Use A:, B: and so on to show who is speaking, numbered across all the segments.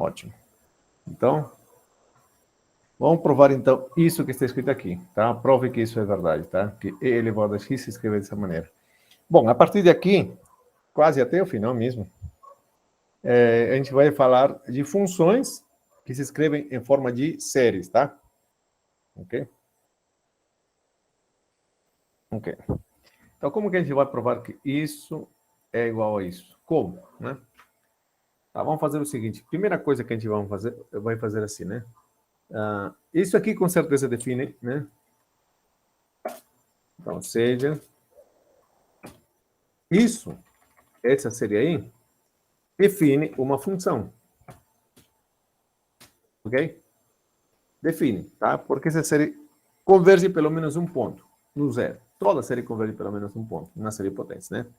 A: Ótimo. Então, vamos provar, então, isso que está escrito aqui, tá? Prove que isso é verdade, tá? Que E elevado a x se escreve dessa maneira. Bom, a partir de aqui, quase até o final mesmo, a gente vai falar de funções que se escrevem em forma de séries, tá? Ok? Ok. Então, como que a gente vai provar que isso é igual a isso? Como, né? Tá, vamos fazer o seguinte. Primeira coisa que a gente vai fazer assim, né? Isso aqui com certeza define, né? Então, seja isso, essa série aí, define uma função. Ok? Define, tá? Porque essa série converge pelo menos um ponto no zero. Toda série converge pelo menos um ponto na série potência, né?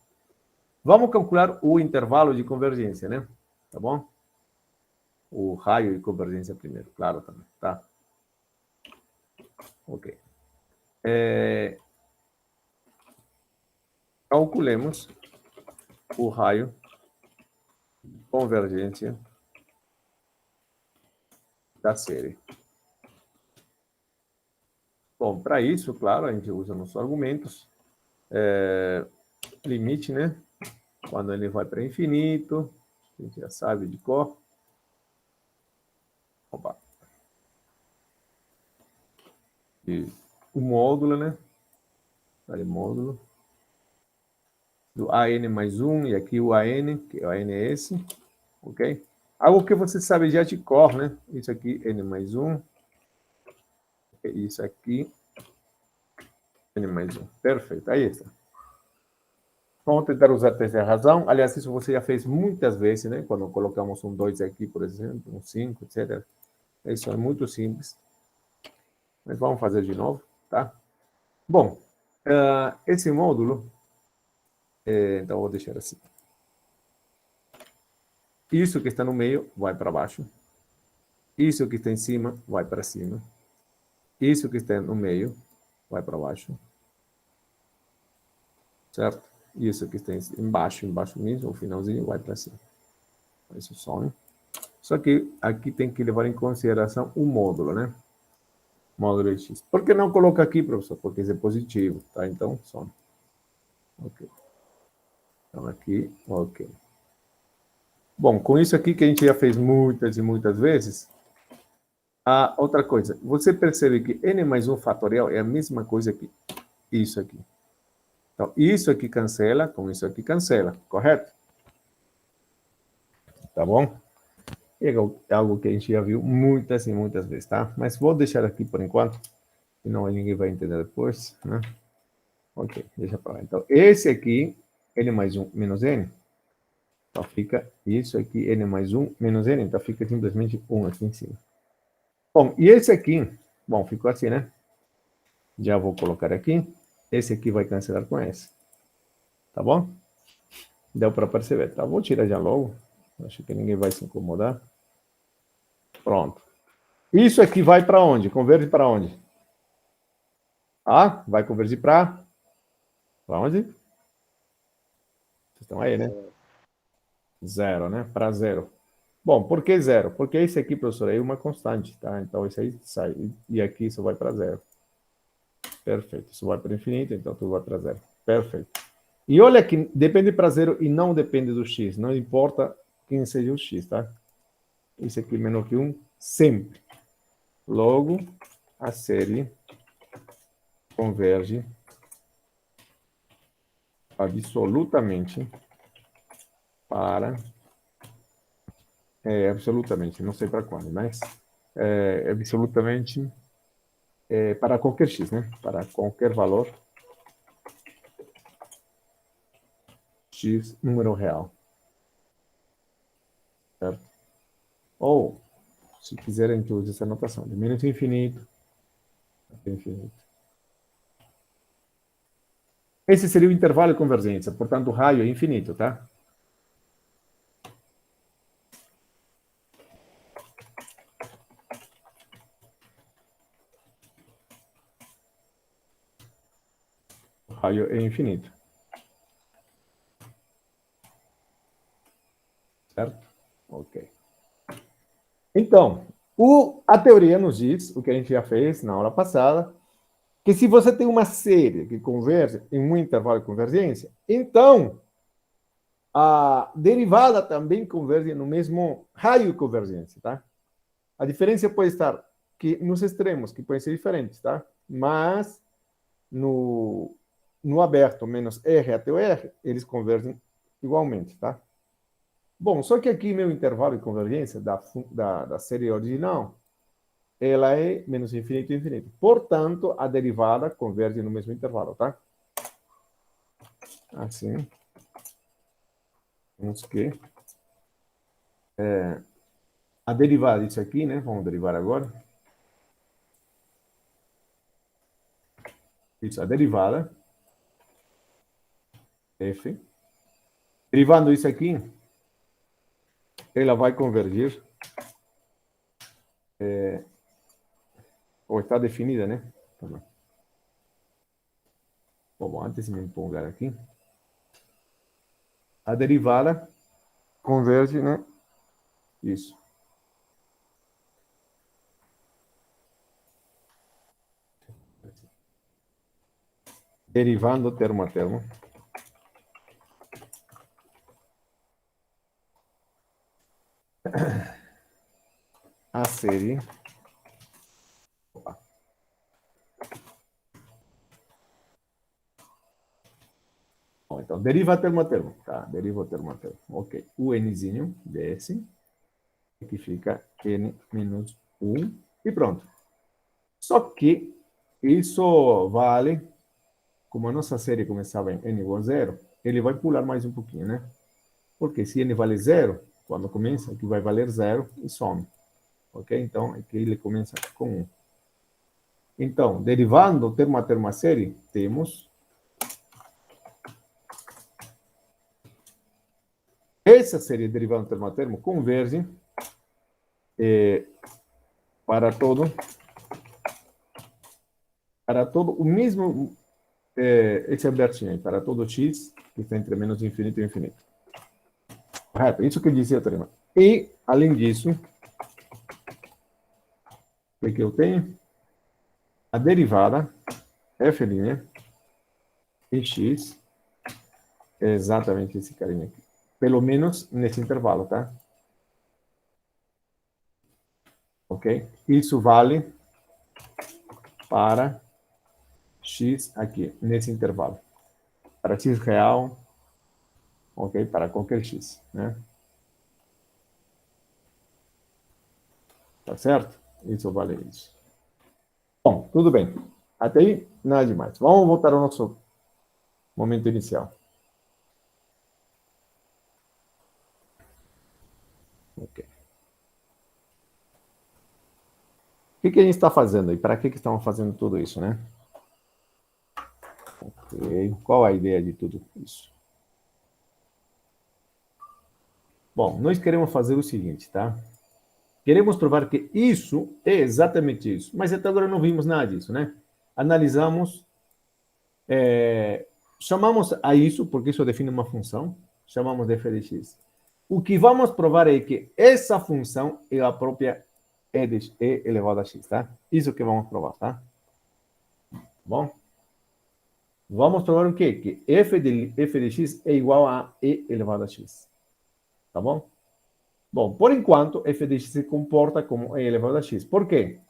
A: Vamos calcular o intervalo de convergência, né? Tá bom? O raio de convergência primeiro, claro também, tá? Ok. Calculemos o raio de convergência da série. Bom, para isso, claro, a gente usa nossos argumentos. Limite, né? Quando ele vai para infinito, a gente já sabe de cor. Opa. E o módulo, né? Aí, módulo do AN mais 1, e aqui o AN, que o AN é esse, ok? Algo que você sabe já de cor, né? Isso aqui, N mais 1, isso aqui, N mais 1. Perfeito, aí está. Vamos tentar usar a terceira razão. Aliás, isso você já fez muitas vezes, né? Quando colocamos um 2 aqui, por exemplo, um 5, etc. Isso é muito simples. Mas vamos fazer de novo, tá? Bom, esse módulo, então vou deixar assim. Isso que está no meio vai para baixo. Isso que está em cima vai para cima. Isso que está no meio vai para baixo. Certo? Isso que está embaixo mesmo, o finalzinho vai para cima. Isso some. Só que aqui tem que levar em consideração o módulo, né? Módulo de x. Por que não coloca aqui, professor? Porque isso é positivo, tá? Então, some. Ok. Então, aqui, ok. Bom, com isso aqui que a gente já fez muitas e muitas vezes, outra coisa, você percebe que n mais 1 fatorial é a mesma coisa que isso aqui. Então, isso aqui cancela, com isso aqui cancela, correto? Tá bom? É algo que a gente já viu muitas e muitas vezes, tá? Mas vou deixar aqui por enquanto, senão ninguém vai entender depois, né? Ok, deixa para lá. Então, esse aqui, n mais 1 menos n, então fica isso aqui, n mais 1 menos n, então fica simplesmente 1 aqui em cima. Bom, e esse aqui, bom, ficou assim, né? Já vou colocar aqui. Esse aqui vai cancelar com esse. Tá bom? Deu para perceber, tá? Vou tirar já logo. Acho que ninguém vai se incomodar. Pronto. Isso aqui vai para onde? Converge para onde? Ah, vai convergir para onde? Vocês estão aí, né? Zero, né? Para zero. Bom, por que zero? Porque esse aqui, professor, é uma constante, tá? Então, esse aí sai. E aqui isso vai para zero. Perfeito. Isso vai para infinito, então tudo vai para zero. Perfeito. E olha que depende para zero e não depende do x. Não importa quem seja o x, tá? Isso aqui menor que 1, sempre. Logo, a série converge absolutamente para... absolutamente, não sei para quando, mas... absolutamente para qualquer x, né? Para qualquer valor x número real. Certo? Ou, se quiserem, a gente usa essa notação. De menos infinito até infinito. Esse seria o intervalo de convergência. Portanto, o raio é infinito, tá? O raio é infinito. Certo? Ok. Então, a teoria nos diz, o que a gente já fez na aula passada, que se você tem uma série que converge em um intervalo de convergência, então a derivada também converge no mesmo raio de convergência, tá? A diferença pode estar que nos extremos, que podem ser diferentes, tá? Mas no aberto menos R até o R, eles convergem igualmente, tá? Bom, só que aqui meu intervalo de convergência da série original, ela é menos infinito e infinito. Portanto, a derivada converge no mesmo intervalo, tá? Assim. Vamos que a derivada disso aqui, né? Vamos derivar agora. Isso, a derivada f. Derivando isso aqui, ela vai convergir, ou está definida, né? Tá bom. Bom, antes de me empolgar aqui, a derivada converge, né? Isso. Derivando termo a termo. A série. Opa. Bom, então, deriva termo a termo. Tá, deriva termo a termo. Ok. O nzinho desse, que fica n menos 1, e pronto. Só que isso vale, como a nossa série começava em n igual a 0, ele vai pular mais um pouquinho, né? Porque se n vale 0, quando começa, aqui vai valer 0 e some. Ok? Então, aqui ele começa com 1. Então, derivando termo a termo a série, temos essa série derivando termo a termo converge para todo o mesmo, esse abertinho aí, para todo x que está entre menos infinito e infinito. Correto? Isso que eu dizia, Trema. E, além disso, o que eu tenho? A derivada f' em x é exatamente esse carinha aqui. Pelo menos nesse intervalo, tá? Ok? Isso vale para x aqui, nesse intervalo. Para x real, ok? Para qualquer x, né? Tá certo? Isso vale isso. Bom, tudo bem. Até aí, nada demais. Vamos voltar ao nosso momento inicial. Ok. O que a gente está fazendo aí? Para que estamos fazendo tudo isso, né? Ok. Qual a ideia de tudo isso? Bom, nós queremos fazer o seguinte, tá? Queremos provar que isso é exatamente isso. Mas até agora não vimos nada disso, né? Analisamos, chamamos a isso, porque isso define uma função, chamamos de f de x. O que vamos provar é que essa função é a própria e elevado a x, tá? Isso que vamos provar, tá? Bom, vamos provar o quê? Que f de x é igual a e elevado a x. Tá bom? Bom, por enquanto, f de x se comporta como e elevado a x. Por quê?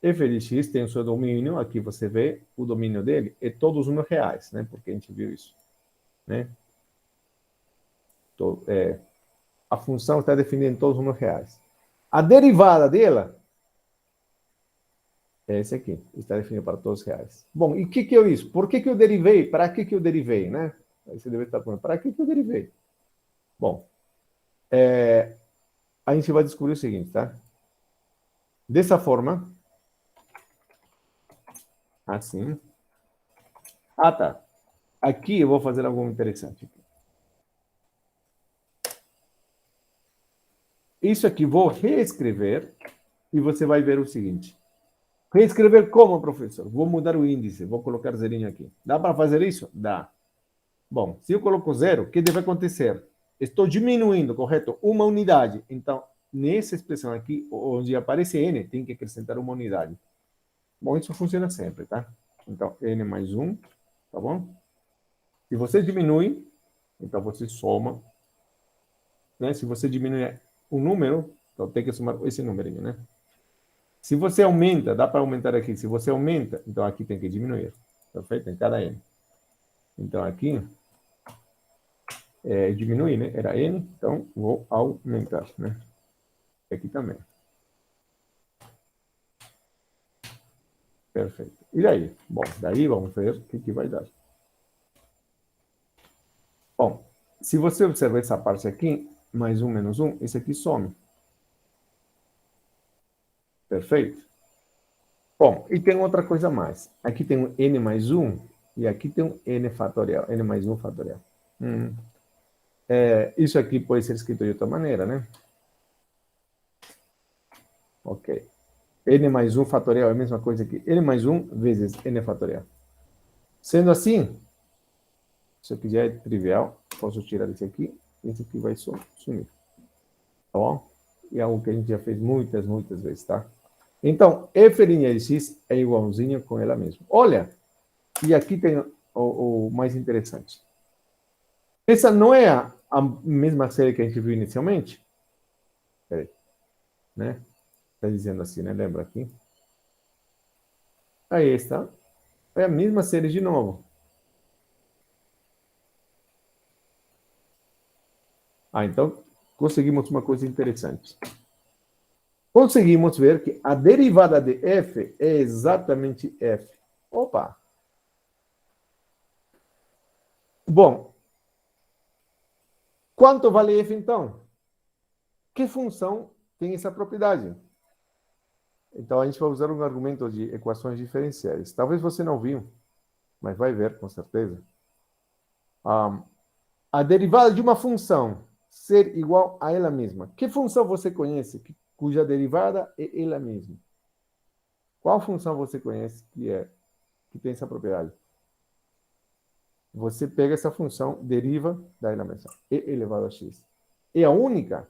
A: F de x tem o seu domínio, aqui você vê o domínio dele, é todos os reais, né? Porque a gente viu isso, né? Então, a função está definida em todos os reais. A derivada dela é esse aqui, está definida para todos os reais. Bom, e o que é isso? Por que eu derivei? Para que eu derivei, né? Aí você deve estar perguntando, para que eu derivei? Bom, a gente vai descobrir o seguinte, tá? Dessa forma, assim. Ah, tá. Aqui eu vou fazer algo interessante. Isso aqui vou reescrever e você vai ver o seguinte. Reescrever como, professor? Vou mudar o índice, vou colocar zerinho aqui. Dá para fazer isso? Dá. Bom, se eu coloco zero, o que deve acontecer? Estou diminuindo, correto? Uma unidade. Então, nessa expressão aqui, onde aparece n, tem que acrescentar uma unidade. Bom, isso funciona sempre, tá? Então, n mais 1, tá bom? Se você diminui, então você soma, né? Se você diminui o número, então tem que somar esse numerinho, né? Se você aumenta, dá para aumentar aqui. Se você aumenta, então aqui tem que diminuir. Perfeito? Em cada n. Então aqui, diminuir, né? Era n, então vou aumentar, né? Aqui também. Perfeito. E daí? Bom, daí vamos ver o que vai dar. Bom, se você observar essa parte aqui, mais 1 menos 1, esse aqui some. Perfeito? Bom, e tem outra coisa a mais. Aqui tem um n mais 1 e aqui tem um n fatorial, n mais 1 fatorial. Isso aqui pode ser escrito de outra maneira, né? Ok. N mais 1 fatorial é a mesma coisa que n mais 1 vezes n fatorial. Sendo assim, isso aqui já é trivial. Posso tirar esse aqui. Esse aqui vai sumir. Tá bom? E é algo que a gente já fez muitas, muitas vezes, tá? Então, f' de x é igualzinho com ela mesma. Olha, e aqui tem o mais interessante. Essa não é a mesma série que a gente viu inicialmente? Peraí, né? Está dizendo assim, né? Lembra aqui? Aí está. É a mesma série de novo. Então, conseguimos uma coisa interessante. Conseguimos ver que a derivada de f é exatamente f. Opa! Bom, quanto vale f então? Que função tem essa propriedade? Então, a gente vai usar um argumento de equações diferenciais. Talvez você não viu, mas vai ver, com certeza. A derivada de uma função ser igual a ela mesma. Que função você conhece cuja derivada é ela mesma? Qual função você conhece que tem essa propriedade? Você pega essa função, deriva da ela mesma. E elevado a x. É a única?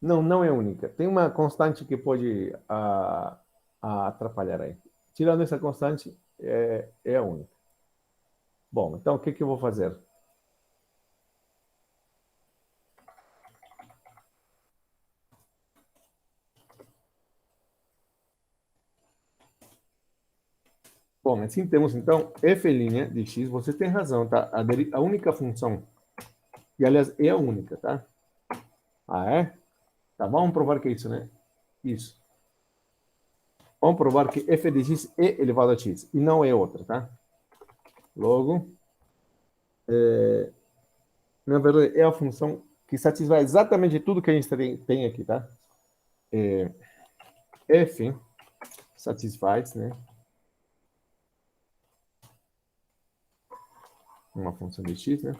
A: Não, não é única. Tem uma constante que pode atrapalhar aí. Tirando essa constante, é a única. Bom, então o que eu vou fazer? Bom, assim temos então f' de x. Você tem razão, tá? A única função, e aliás é a única, tá? Ah, é? Tá, vamos provar que é isso, né? Isso. Vamos provar que f de x é elevado a x, e não é outra, tá? Logo, na verdade, é a função que satisfaz exatamente tudo que a gente tem aqui, tá? F satisfaz, né? Uma função de x, né?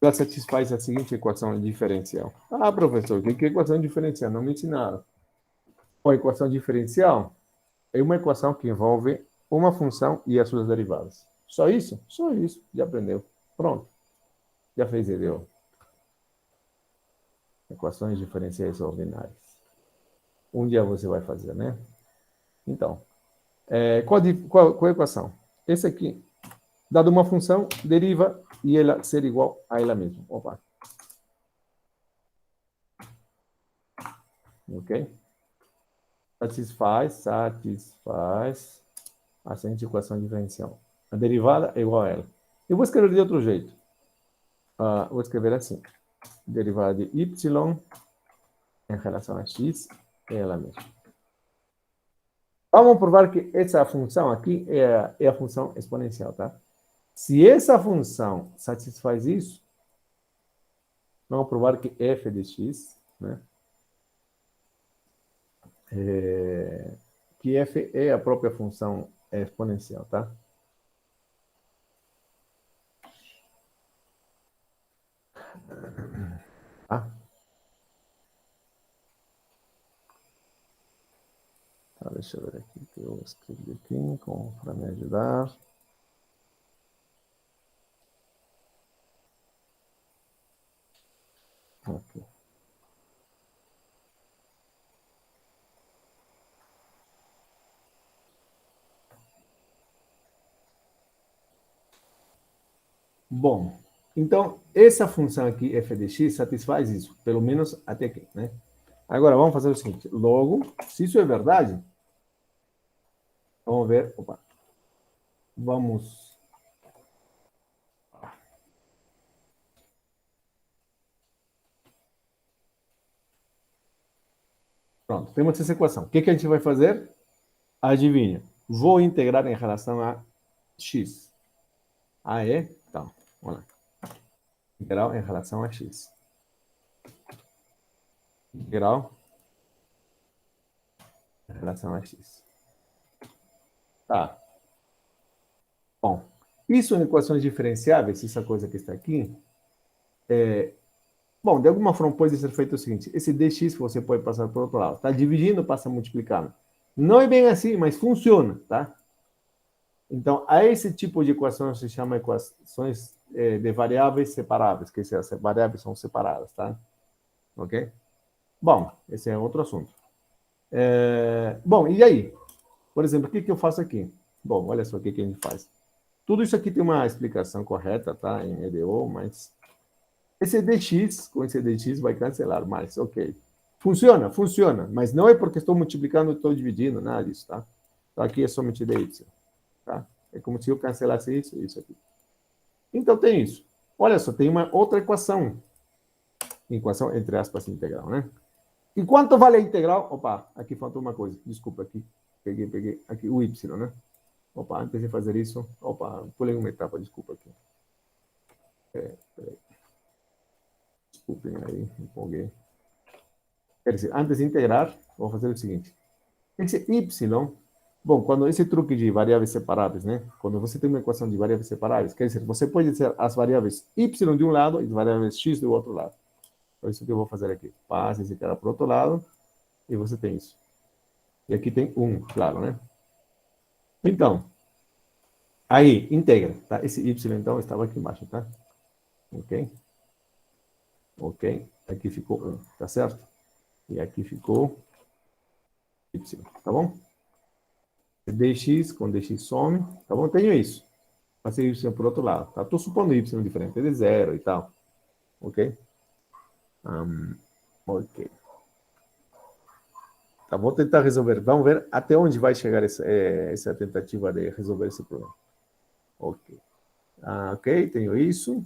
A: Ela satisfaz a seguinte equação diferencial. Ah, professor, o que é equação diferencial? Não me ensinaram. A equação diferencial é uma equação que envolve uma função e as suas derivadas. Só isso? Só isso. Já aprendeu. Pronto. Já fez EDO. Equações diferenciais ordinárias. Um dia você vai fazer, né? Então, qual a equação? Esse aqui. Dado uma função, deriva e ela ser igual a ela mesma. Opa. Ok? Satisfaz a seguinte equação diferencial. A derivada é igual a ela. Eu vou escrever de outro jeito. Vou escrever assim. Derivada de y em relação a x é ela mesma. Vamos provar que essa função aqui é a função exponencial, tá? Se essa função satisfaz isso, vamos provar que f de x, né? Que f é a própria função exponencial, tá? Tá? deixa eu ver aqui, que eu escrevi aqui para me ajudar. Ok. Bom, então, essa função aqui, f de x, satisfaz isso, pelo menos até aqui, né? Agora, vamos fazer o seguinte. Logo, se isso é verdade, vamos ver, opa, vamos... Pronto, temos essa equação. O que a gente vai fazer? Adivinha. Vou integrar em relação a x. Ah, é? Então, vamos lá. Integral em relação a x. Integral em relação a x. Tá. Bom, isso em equações diferenciáveis, essa coisa que está aqui, bom, de alguma forma pode ser feito o seguinte, esse dx você pode passar por outro lado, tá? Dividindo, passa multiplicando. Não é bem assim, mas funciona, tá? Então, a esse tipo de equação se chama equações de variáveis separáveis, que as variáveis são separadas, tá? Ok? Bom, esse é outro assunto. Bom, e aí? Por exemplo, o que eu faço aqui? Bom, olha só o que a gente faz. Tudo isso aqui tem uma explicação correta, tá? Em EDO, mas esse dx com esse dx vai cancelar mais, ok. Funciona, funciona, mas não é porque estou multiplicando e estou dividindo, nada disso, tá? Então, aqui é somente dy, tá? É como se eu cancelasse isso e isso aqui. Então, tem isso. Olha só, tem uma outra equação. Equação, entre aspas, integral, né? E quanto vale a integral? Opa, aqui faltou uma coisa. Desculpa, aqui. Peguei. Aqui, o y, né? Opa, antes de fazer isso... Opa, pulei uma etapa, desculpa aqui. Peraí. Desculpem aí, empolguei. Quer dizer, antes de integrar, vou fazer o seguinte. Esse y, bom, quando esse truque de variáveis separáveis, né? Quando você tem uma equação de variáveis separáveis, quer dizer, você pode dizer as variáveis y de um lado e as variáveis x do outro lado. Então, isso que eu vou fazer aqui. Passa esse cara para o outro lado e você tem isso. E aqui tem 1, claro, né? Então, aí, integra, tá? Esse y, então, estava aqui embaixo, tá? Ok? Ok? Aqui ficou 1, tá certo? E aqui ficou y, tá bom? dx com dx some, tá bom? Tenho isso. Passei y por outro lado, tá? Estou supondo y diferente de zero e tal, ok? Ok. Tá, vou tentar resolver. Vamos ver até onde vai chegar essa tentativa de resolver esse problema. Ok. Ok, tenho isso.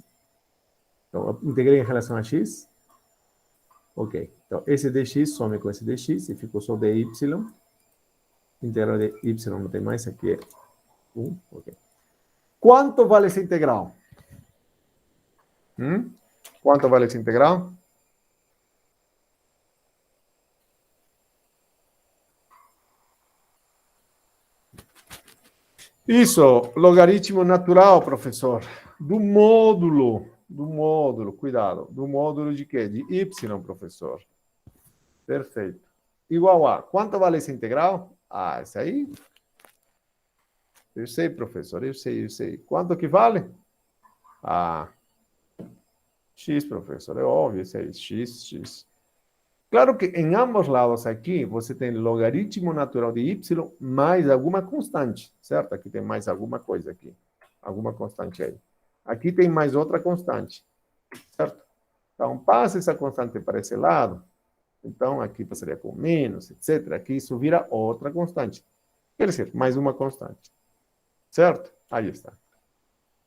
A: Então, integrei em relação a x. Ok. Então, esse dx some com esse dx e ficou só dy. Integral de y não tem mais, aqui é 1. Ok. Quanto vale essa integral? Quanto vale essa integral? Isso, logaritmo natural, professor. Do módulo, cuidado. Do módulo de quê? De y, professor. Perfeito. Igual a, quanto vale essa integral? Ah, essa aí? Eu sei, professor, eu sei. Quanto que vale? Ah, x, professor, é óbvio, isso aí, x. Claro que em ambos lados aqui, você tem logaritmo natural de y mais alguma constante, certo? Aqui tem mais alguma coisa aqui. Alguma constante aí. Aqui tem mais outra constante, certo? Então, passa essa constante para esse lado. Então, aqui passaria com menos, etc. Aqui isso vira outra constante. Quer dizer, mais uma constante. Certo? Aí está.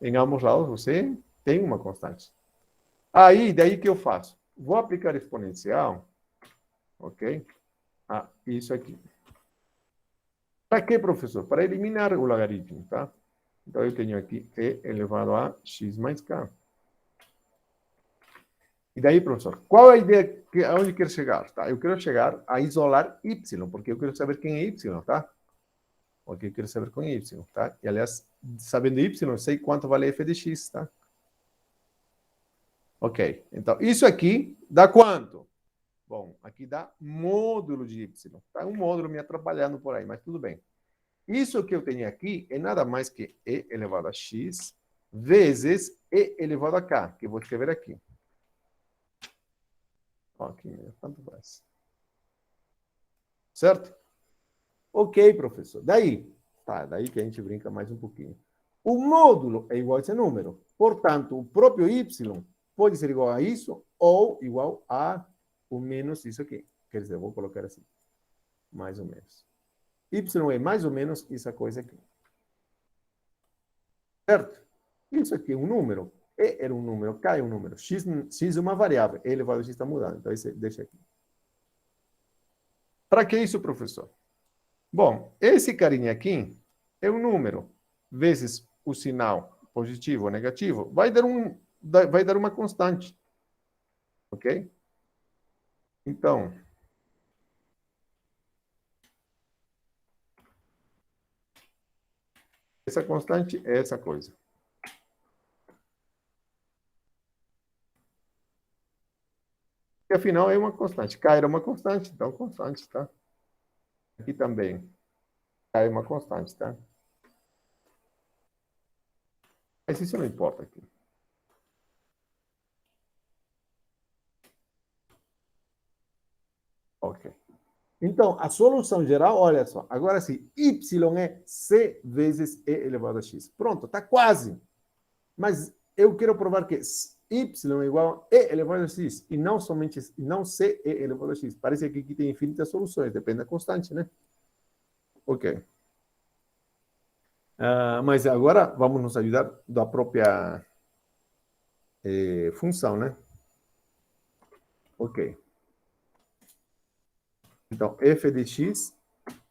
A: Em ambos lados você tem uma constante. Aí, daí que eu faço? Vou aplicar exponencial, ok? Isso aqui. Para quê, professor? Para eliminar o logaritmo, tá? Então, eu tenho aqui e elevado a x mais k. E daí, professor, qual é a ideia, aonde eu quero chegar? Tá? Eu quero chegar a isolar y, porque eu quero saber quem é y, tá? Porque eu quero saber quem é y, tá? E, aliás, sabendo y, eu sei quanto vale f de x, tá? Ok, então, isso aqui dá quanto? Bom, aqui dá módulo de y. Tá um módulo me atrapalhando por aí, mas tudo bem. Isso que eu tenho aqui é nada mais que e elevado a x vezes e elevado a k, que eu vou escrever aqui. Ó, aqui, tanto faz. Certo? Ok, professor. Daí que a gente brinca mais um pouquinho. O módulo é igual a esse número. Portanto, o próprio y pode ser igual a isso ou igual a o menos isso aqui. Quer dizer, eu vou colocar assim, mais ou menos. Y é mais ou menos essa coisa aqui. Certo? Isso aqui é um número. E era um número, K é um número. X é uma variável. E elevado a x está mudando. Então, esse, deixa aqui. Para que isso, professor? Bom, esse carinha aqui é um número vezes o sinal positivo ou negativo, vai dar uma constante. Ok? Então, essa constante é essa coisa. E afinal é uma constante. K era uma constante, então constante, tá? Aqui também. K é uma constante, tá? Mas isso não importa aqui. Ok. Então, a solução geral, olha só, agora sim, y é c vezes e elevado a x. Pronto, está quase. Mas eu quero provar que y é igual a e elevado a x, e não somente, não c e elevado a x. Parece que aqui tem infinitas soluções, depende da constante, né? Ok. Mas agora vamos nos ajudar da própria função, né? Ok. Então, f de x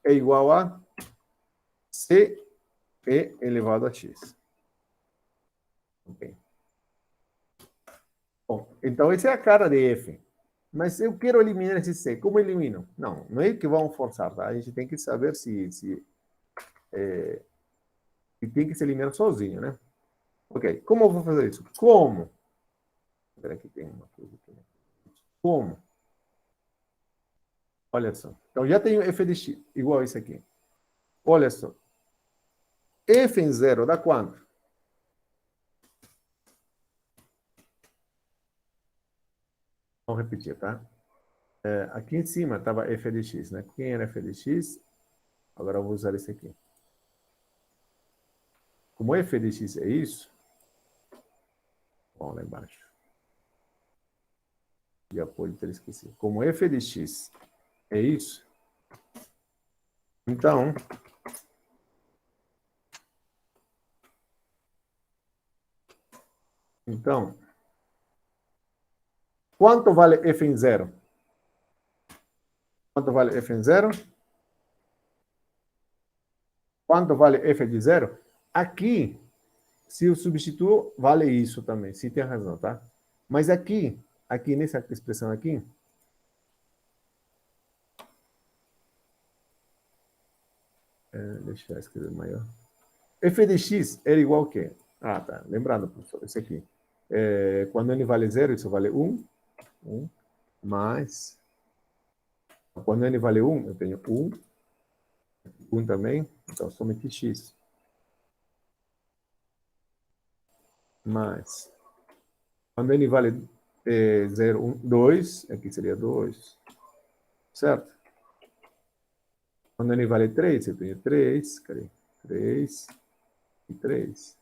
A: é igual a c e elevado a x. Ok. Bom, então essa é a cara de f. Mas eu quero eliminar esse c. Como elimino? Não, não é que vamos forçar, tá? A gente tem que saber se tem que se eliminar sozinho, né? Ok, como eu vou fazer isso? Como? Espera que tem uma coisa aqui. Como? Olha só. Então já tenho f de x igual a isso aqui. Olha só. F em zero dá quanto? Vamos repetir, tá? Aqui em cima estava f de x, né? Quem era f de x? Agora eu vou usar esse aqui. Como f de x é isso, vamos lá embaixo. Já pode ter esquecido. Como f de x é isso, então, quanto vale f em zero? Quanto vale f em zero? Quanto vale f de zero? Aqui, se eu substituo, vale isso também. Se tem razão, tá? Mas aqui nessa expressão aqui, deixa eu escrever maior. F de x era igual a quê? Ah, tá. Lembrando, professor, esse aqui. Quando n vale zero, isso vale 1. 1 mais. Quando n vale 1, eu tenho 1. 1 também. Então, somente x. Mais. Quando n vale 0, 1, 2, aqui seria 2. Certo? Quando n vale 3, eu tenho 3. Cadê? 3 e 3.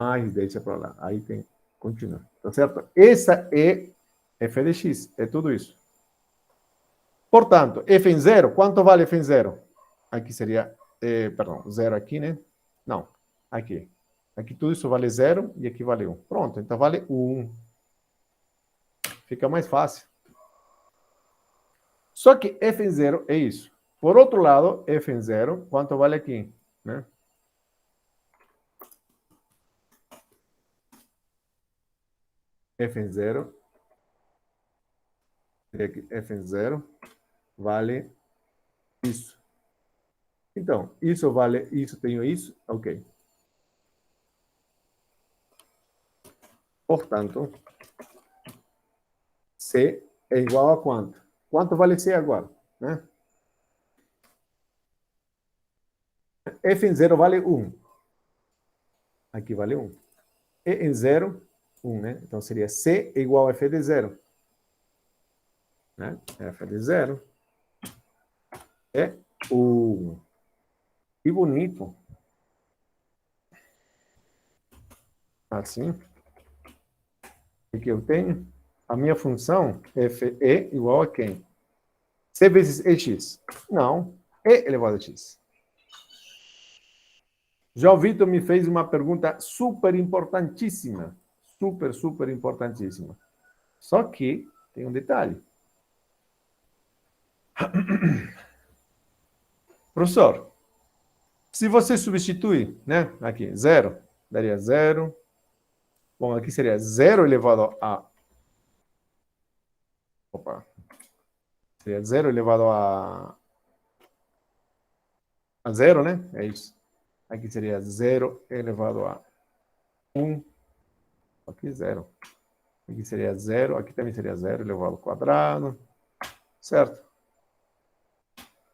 A: Mais, deixa para lá. Aí tem. Continua. Tá certo? Essa é f de x. É tudo isso. Portanto, f em zero, quanto vale f em zero? Aqui seria, perdão, zero aqui, né? Não, aqui. Aqui tudo isso vale zero e aqui vale 1. Pronto, então vale 1. Fica mais fácil. Só que f em zero é isso. Por outro lado, f em zero, quanto vale aqui? Né? F em zero, f em zero vale isso. Então, isso vale isso, tenho isso, ok. Portanto, C é igual a quanto? Quanto vale C agora? Né? F em 0 vale 1. Aqui vale 1. E em 0, 1, né? Então seria C igual a F de 0. Né? F de 0 é 1. Que bonito. Assim, o que eu tenho? A minha função Fe igual a quem? C vezes EX. Não, E elevado a X. Já o Vitor me fez uma pergunta super importantíssima. Super, super importantíssima. Só que tem um detalhe. Professor, se você substituir, né? Aqui, 0, daria 0. Bom, aqui seria 0 elevado a... Opa. Seria 0 elevado a 0, né? É isso. Aqui seria 0 elevado a 1. Aqui 0. Aqui seria 0. Aqui também seria 0 elevado ao quadrado. Certo?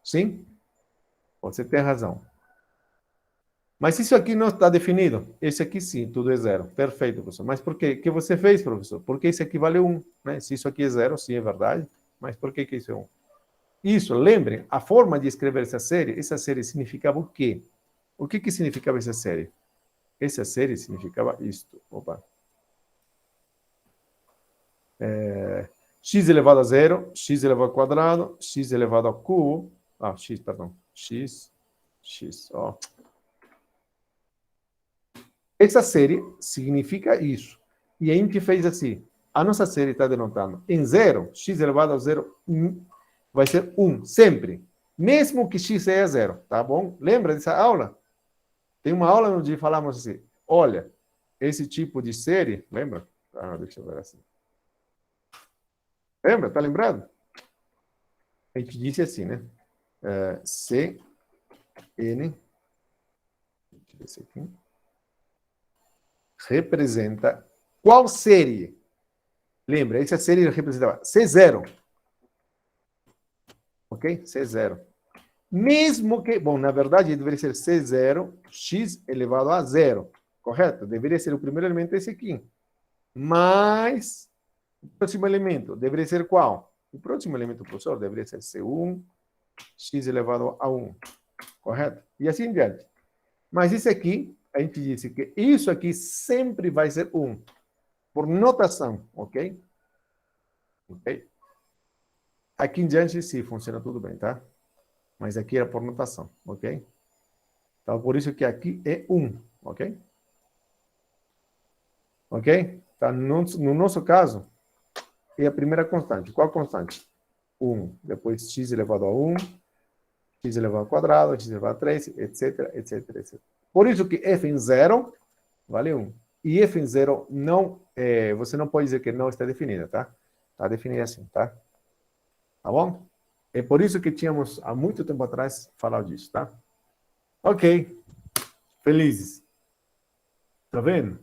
A: Sim? Você tem razão. Mas isso aqui não está definido. Esse aqui sim, tudo é 0. Perfeito, professor. Mas por quê? O que você fez, professor? Porque esse aqui vale 1. Né? Se isso aqui é 0, sim, é verdade. Mas por que isso é 1? Isso, lembrem, a forma de escrever essa série significava o quê? O que significava essa série? Essa série significava isto. Opa. X elevado a 0, x elevado ao quadrado, x elevado ao cubo. Ah, x, perdão. X. Ó. Essa série significa isso. E a gente fez assim. A nossa série está denotando em 0, x elevado a 0 vai ser 1, sempre. Mesmo que x seja 0, tá bom? Lembra dessa aula? Tem uma aula onde falamos assim, olha, esse tipo de série, lembra? Ah, deixa eu ver assim. Lembra? Tá lembrado? A gente disse assim, né? C, N, deixa eu ver esse aqui, representa qual série? Lembra, essa série representava C0. Ok? C0. Mesmo que, bom, na verdade, deveria ser C0, x elevado a 0. Correto? Deveria ser o primeiro elemento esse aqui. Mas, o próximo elemento deveria ser qual? O próximo elemento, professor, deveria ser C1, x elevado a 1. Correto? E assim em diante. Mas isso aqui, a gente disse que isso aqui sempre vai ser 1. Por notação, ok? Ok? Aqui em diante, sim, funciona tudo bem, tá? Mas aqui era por notação, ok? Então, por isso que aqui é 1, ok? Ok? Tá? No nosso caso, é a primeira constante. Qual constante? 1. Depois x elevado a 1, x elevado ao quadrado, x elevado a 3, etc, etc, etc. Por isso que f em 0 vale 1. E f em 0 não, você não pode dizer que não está definida, tá? Está definida assim, tá? Tá bom? É por isso que tínhamos, há muito tempo atrás, falado disso, tá? Ok. Felizes. Tá vendo?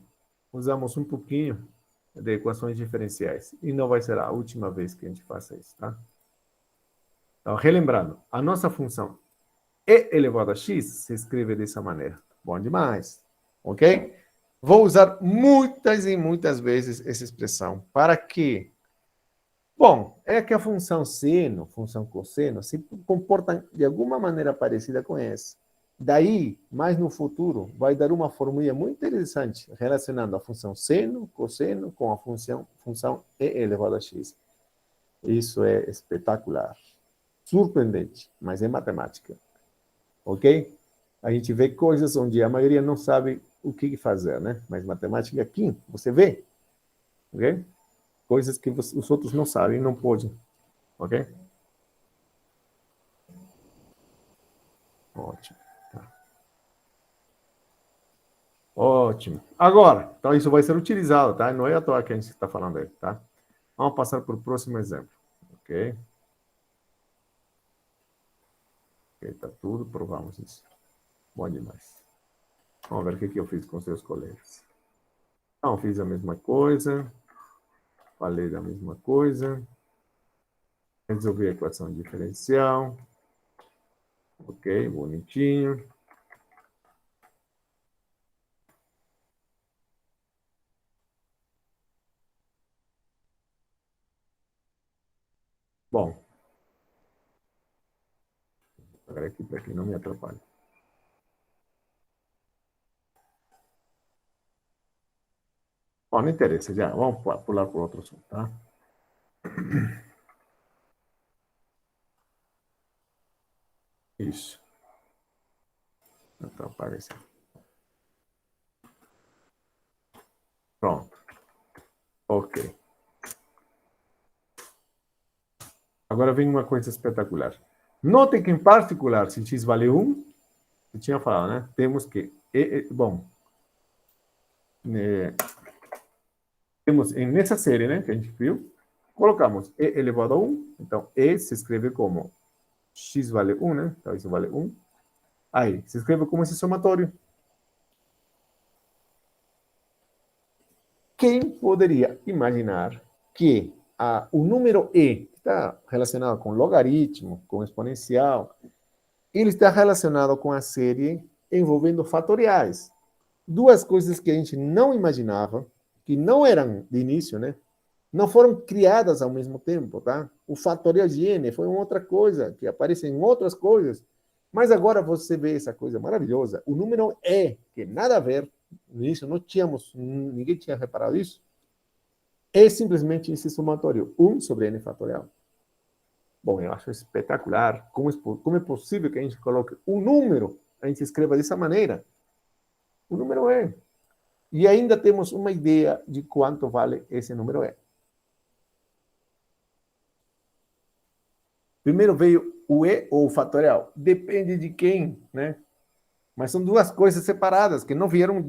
A: Usamos um pouquinho de equações diferenciais. E não vai ser a última vez que a gente faça isso, tá? Então, relembrando, a nossa função e elevado a x se escreve dessa maneira. Bom demais. Ok? Vou usar muitas e muitas vezes essa expressão. Para quê? Bom, é que a função seno, função cosseno, se comportam de alguma maneira parecida com essa. Daí, mais no futuro, vai dar uma fórmula muito interessante relacionando a função seno, cosseno com a função e elevado a x. Isso é espetacular. Surpreendente, mas é matemática. Ok? A gente vê coisas onde a maioria não sabe o que fazer, né? Mas matemática aqui, você vê. Ok? Coisas que os outros não sabem, não podem. Ok? Ótimo. Tá. Ótimo. Agora, então isso vai ser utilizado, tá? Não é à toa que a gente está falando aí, tá? Vamos passar para o próximo exemplo. Ok? Ok, tá tudo, provamos isso. Bom demais. Vamos ver o que eu fiz com seus colegas. Então, fiz a mesma coisa. Falei da mesma coisa. Resolver a equação diferencial. Ok, bonitinho. Bom, agora aqui para que não me atrapalhe. Bom, não interessa, já. Vamos pular para o outro assunto, tá? Isso. Então, aparece. Pronto. Ok. Agora vem uma coisa espetacular. Note que, em particular, se x vale 1, eu tinha falado, né? Temos que... bom, temos nessa série, né, que a gente viu, colocamos e elevado a 1. Então, e se escreve como x vale 1, né? Então, isso vale 1. Aí, se escreve como esse somatório. Quem poderia imaginar que o número e, que está relacionado com logaritmo, com exponencial, ele está relacionado com a série envolvendo fatoriais. Duas coisas que a gente não imaginava, que não eram de início, né? Não foram criadas ao mesmo tempo, tá? O fatorial de n foi uma outra coisa, que aparece em outras coisas. Mas agora você vê essa coisa maravilhosa. O número e, que nada a ver, no início não tínhamos, ninguém tinha reparado isso, é simplesmente esse somatório, 1 sobre n fatorial. Bom, eu acho espetacular. Como é possível que a gente coloque um número, a gente escreva dessa maneira? O número é. E ainda temos uma ideia de quanto vale esse número é. Primeiro veio o e ou o fatorial. Depende de quem, né? Mas são duas coisas separadas, que não vieram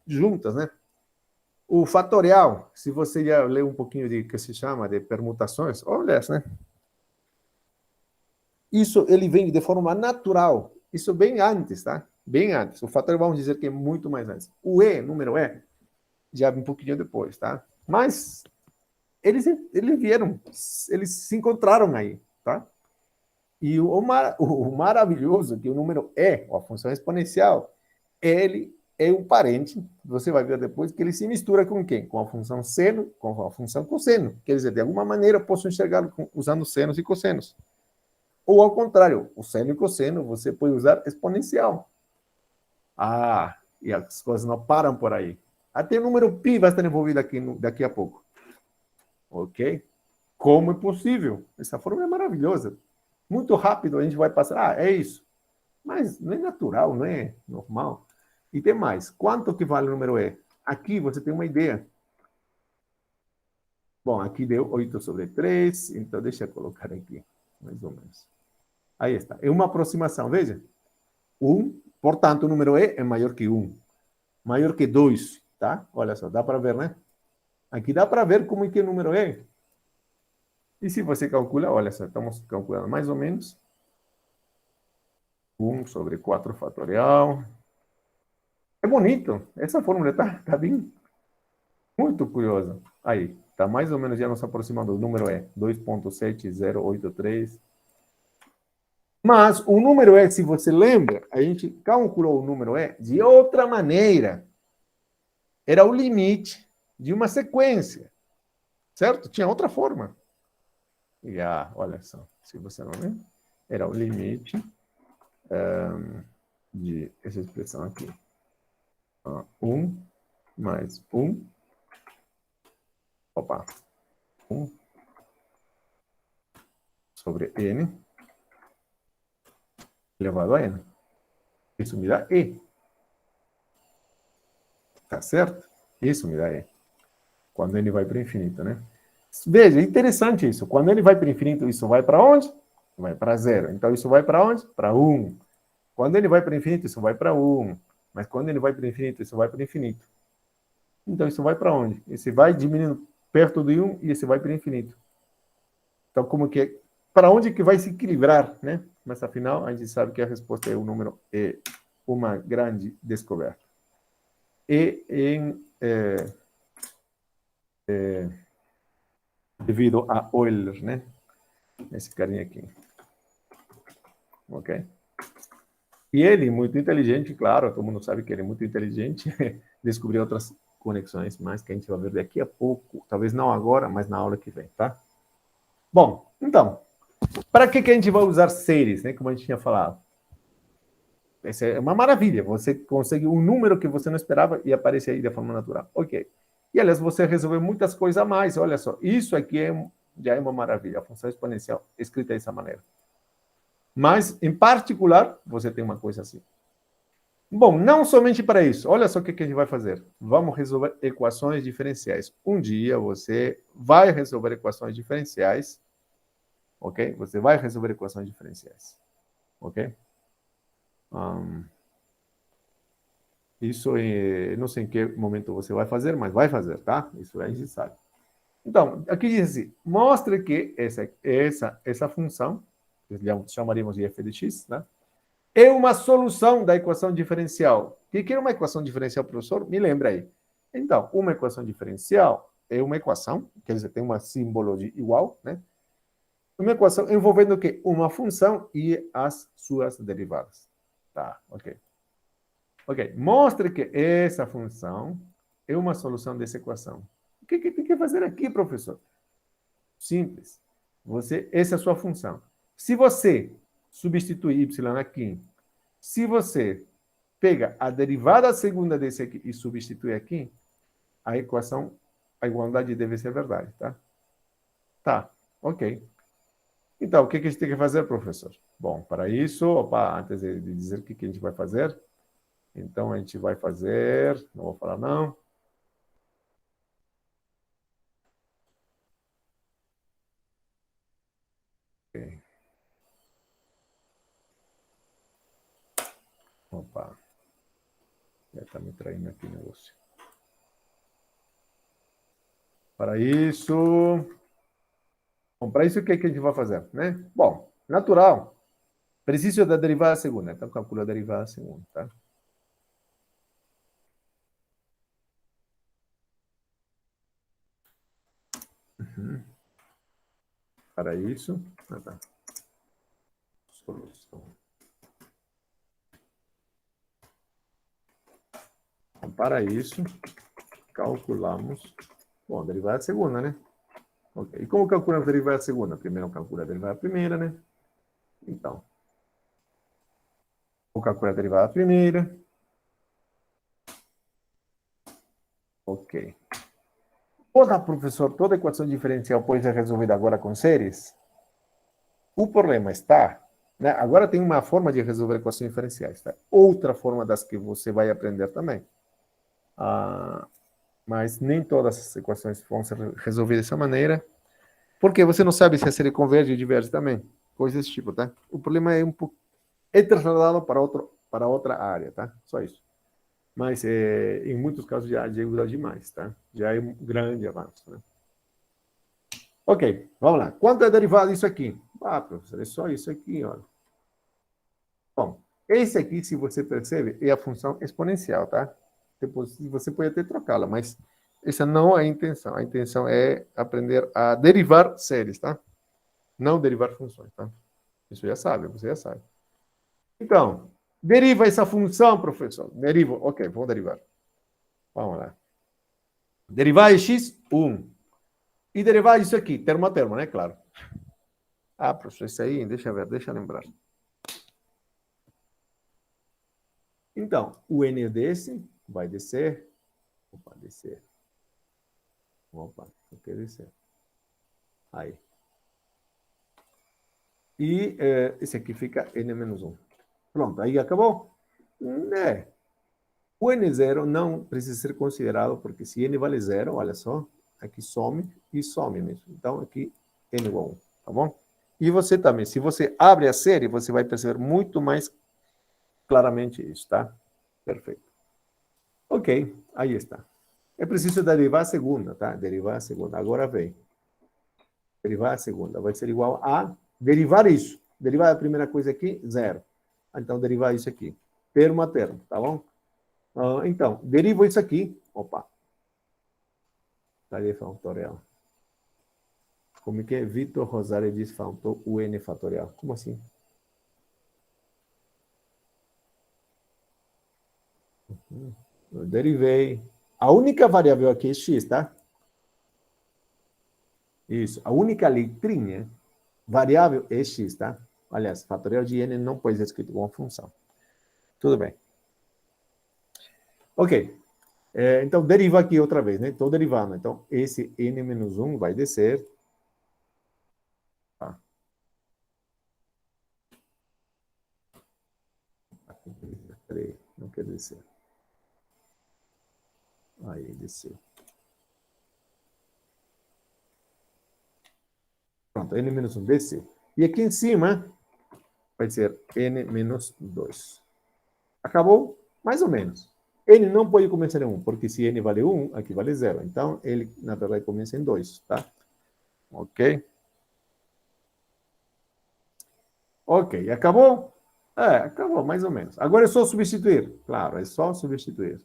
A: juntas, né? O fatorial, se você já leu um pouquinho de que se chama de permutações, olha, né? Isso ele vem de forma natural. Isso bem antes, tá? Bem antes. O fator vamos dizer que é muito mais antes. O E, número E, já um pouquinho depois, tá? Mas eles vieram, eles se encontraram aí, tá? E o maravilhoso é que o número E, a função exponencial, ele é um parente, você vai ver depois, que ele se mistura com quem? Com a função seno, com a função cosseno. Quer dizer, de alguma maneira eu posso enxergar usando senos e cossenos. Ou ao contrário, o seno e cosseno você pode usar exponencial. Ah, e as coisas não param por aí. Até o número pi vai estar envolvido aqui daqui a pouco. Ok? Como é possível? Essa forma é maravilhosa. Muito rápido a gente vai passar. Ah, é isso. Mas não é natural, não é normal. E tem mais. Quanto que vale o número E? Aqui você tem uma ideia. Bom, aqui deu 8 sobre 3. Então deixa eu colocar aqui. Mais ou menos. Aí está. É uma aproximação, veja. 1, portanto, o número E é maior que 1. Maior que 2, tá? Olha só, dá para ver, né? Aqui dá para ver como é que o número é. E se você calcula, olha só, estamos calculando mais ou menos 1 sobre 4 fatorial. É bonito. Essa fórmula tá bem, muito curiosa. Aí, tá mais ou menos já nos aproximando. O número é 2,7083. Mas o número E, se você lembra, a gente calculou o número E de outra maneira. Era o limite de uma sequência, certo? Tinha outra forma. E olha só, se você não lembra, era o limite de essa expressão aqui. 1 mais 1, opa, 1 sobre n elevado a n. Isso me dá e. Tá certo? Isso me dá e. Quando n vai para o infinito, né? Veja, é interessante isso. Quando n vai para o infinito, isso vai para onde? Vai para zero. Então, isso vai para onde? Para 1. Quando ele vai para o infinito, isso vai para 1. Mas quando ele vai para o infinito, isso vai para o infinito. Então, isso vai para onde? Esse vai diminuindo perto de 1 e esse vai para o infinito. Então, como que é? Para onde que vai se equilibrar, né? Mas, afinal, a gente sabe que a resposta é o número é uma grande descoberta. E devido a Euler, né? Esse carinha aqui. Ok? E ele, muito inteligente, claro, todo mundo sabe que ele é muito inteligente, descobriu outras conexões mais que a gente vai ver daqui a pouco, talvez não agora, mas na aula que vem, tá? Bom, então, para que a gente vai usar séries, né? Como a gente tinha falado. Essa é uma maravilha. Você consegue um número que você não esperava e aparece aí de forma natural. Ok. E, aliás, você resolveu muitas coisas a mais. Olha só, isso aqui já é uma maravilha. A função exponencial escrita dessa maneira. Mas, em particular, você tem uma coisa assim. Bom, não somente para isso. Olha só o que a gente vai fazer. Vamos resolver equações diferenciais. Um dia você vai resolver equações diferenciais. Ok? Você vai resolver equações diferenciais. Ok? Isso não sei em que momento você vai fazer, mas vai fazer, tá? Isso a gente sabe. Então, aqui diz assim, mostre que essa função, que chamaríamos de f de x, né? É uma solução da equação diferencial. O que é uma equação diferencial, professor? Me lembra aí. Então, uma equação diferencial é uma equação, quer dizer, tem uma simbologia igual, né? Uma equação envolvendo o quê? Uma função e as suas derivadas. Tá, ok. Ok, mostre que essa função é uma solução dessa equação. O que tem que fazer aqui, professor? Simples. Essa é a sua função. Se você substituir y aqui, se você pega a derivada segunda desse aqui e substitui aqui, a equação, a igualdade deve ser verdade, tá? Tá, ok. Então, o que a gente tem que fazer, professor? Bom, para isso, antes de dizer o que a gente vai fazer, então a gente vai fazer, não vou falar não. Ok. Opa, já está me traindo aqui o negócio. Para isso, bom, para isso o que a gente vai fazer, né? Bom, natural, preciso da derivada segunda, então calculo a derivada segunda, tá? Uhum. Para isso, tá. Solução. Então, para isso, calculamos, bom, a derivada segunda, né? Okay. E como calculamos a derivada segunda? Primeiro calcula a derivada primeira, né? Então, vou calcular a derivada primeira. Ok. Professor, toda equação diferencial pode ser resolvida agora com séries? O problema está, né? Agora tem uma forma de resolver equações diferenciais, tá? Outra forma das que você vai aprender também. Mas nem todas as equações vão ser resolvidas dessa maneira, porque você não sabe se a série converge ou diverge também. Coisas desse tipo, tá? O problema é é trasladado para outra área, tá? Só isso. Mas em muitos casos já ajuda demais, tá? Já é um grande avanço, né? Ok, vamos lá. Quanto é derivado disso aqui? Professor, é só isso aqui, olha. Bom, esse aqui, se você percebe, é a função exponencial, tá? Depois você pode até trocá-la, mas essa não é a intenção. A intenção é aprender a derivar séries, tá? Não derivar funções, tá? Isso já sabe, você já sabe. Então, deriva essa função, professor. Deriva, ok, vou derivar. Vamos lá. Derivar de x, 1. E derivar isso aqui, termo a termo, né? Claro. Professor, isso aí, deixa eu ver, deixa eu lembrar. Então, o n desse vai descer. Opa, descer. Opa, eu quero descer. Aí. E esse aqui fica n-1. Pronto, aí acabou? É. O n0 não precisa ser considerado, porque se n vale 0, olha só, aqui some e some mesmo. Então, aqui n igual a 1, tá bom? E você também, se você abre a série, você vai perceber muito mais claramente isso, tá? Perfeito. Ok, aí está. É preciso derivar a segunda, tá? Derivar a segunda. Agora vem. Derivar a segunda. Vai ser igual a derivar isso. Derivar a primeira coisa aqui, 0. Então, derivar isso aqui. Termo a termo, tá bom? Então, derivo isso aqui. Opa. Tarefa autorial. Como é que é? Vitor Rosário diz, faltou o N fatorial. Como assim? Eu derivei. A única variável aqui é x, tá? Isso. A única letrinha variável é x, tá? Aliás, fatorial de n não pode ser escrito como função. Tudo bem. Ok. Então, deriva aqui outra vez, né? Estou derivando. Então, esse n menos 1 vai descer. Tá? Peraí, não quer descer. Aí, desceu. Pronto, n menos 1 desceu. E aqui em cima vai ser n menos 2. Acabou? Mais ou menos. N não pode começar em 1, porque se n vale 1, aqui vale 0. Então, ele, na verdade, começa em 2, tá? Ok? Ok, acabou? Acabou, mais ou menos. Agora é só substituir. Claro, é só substituir.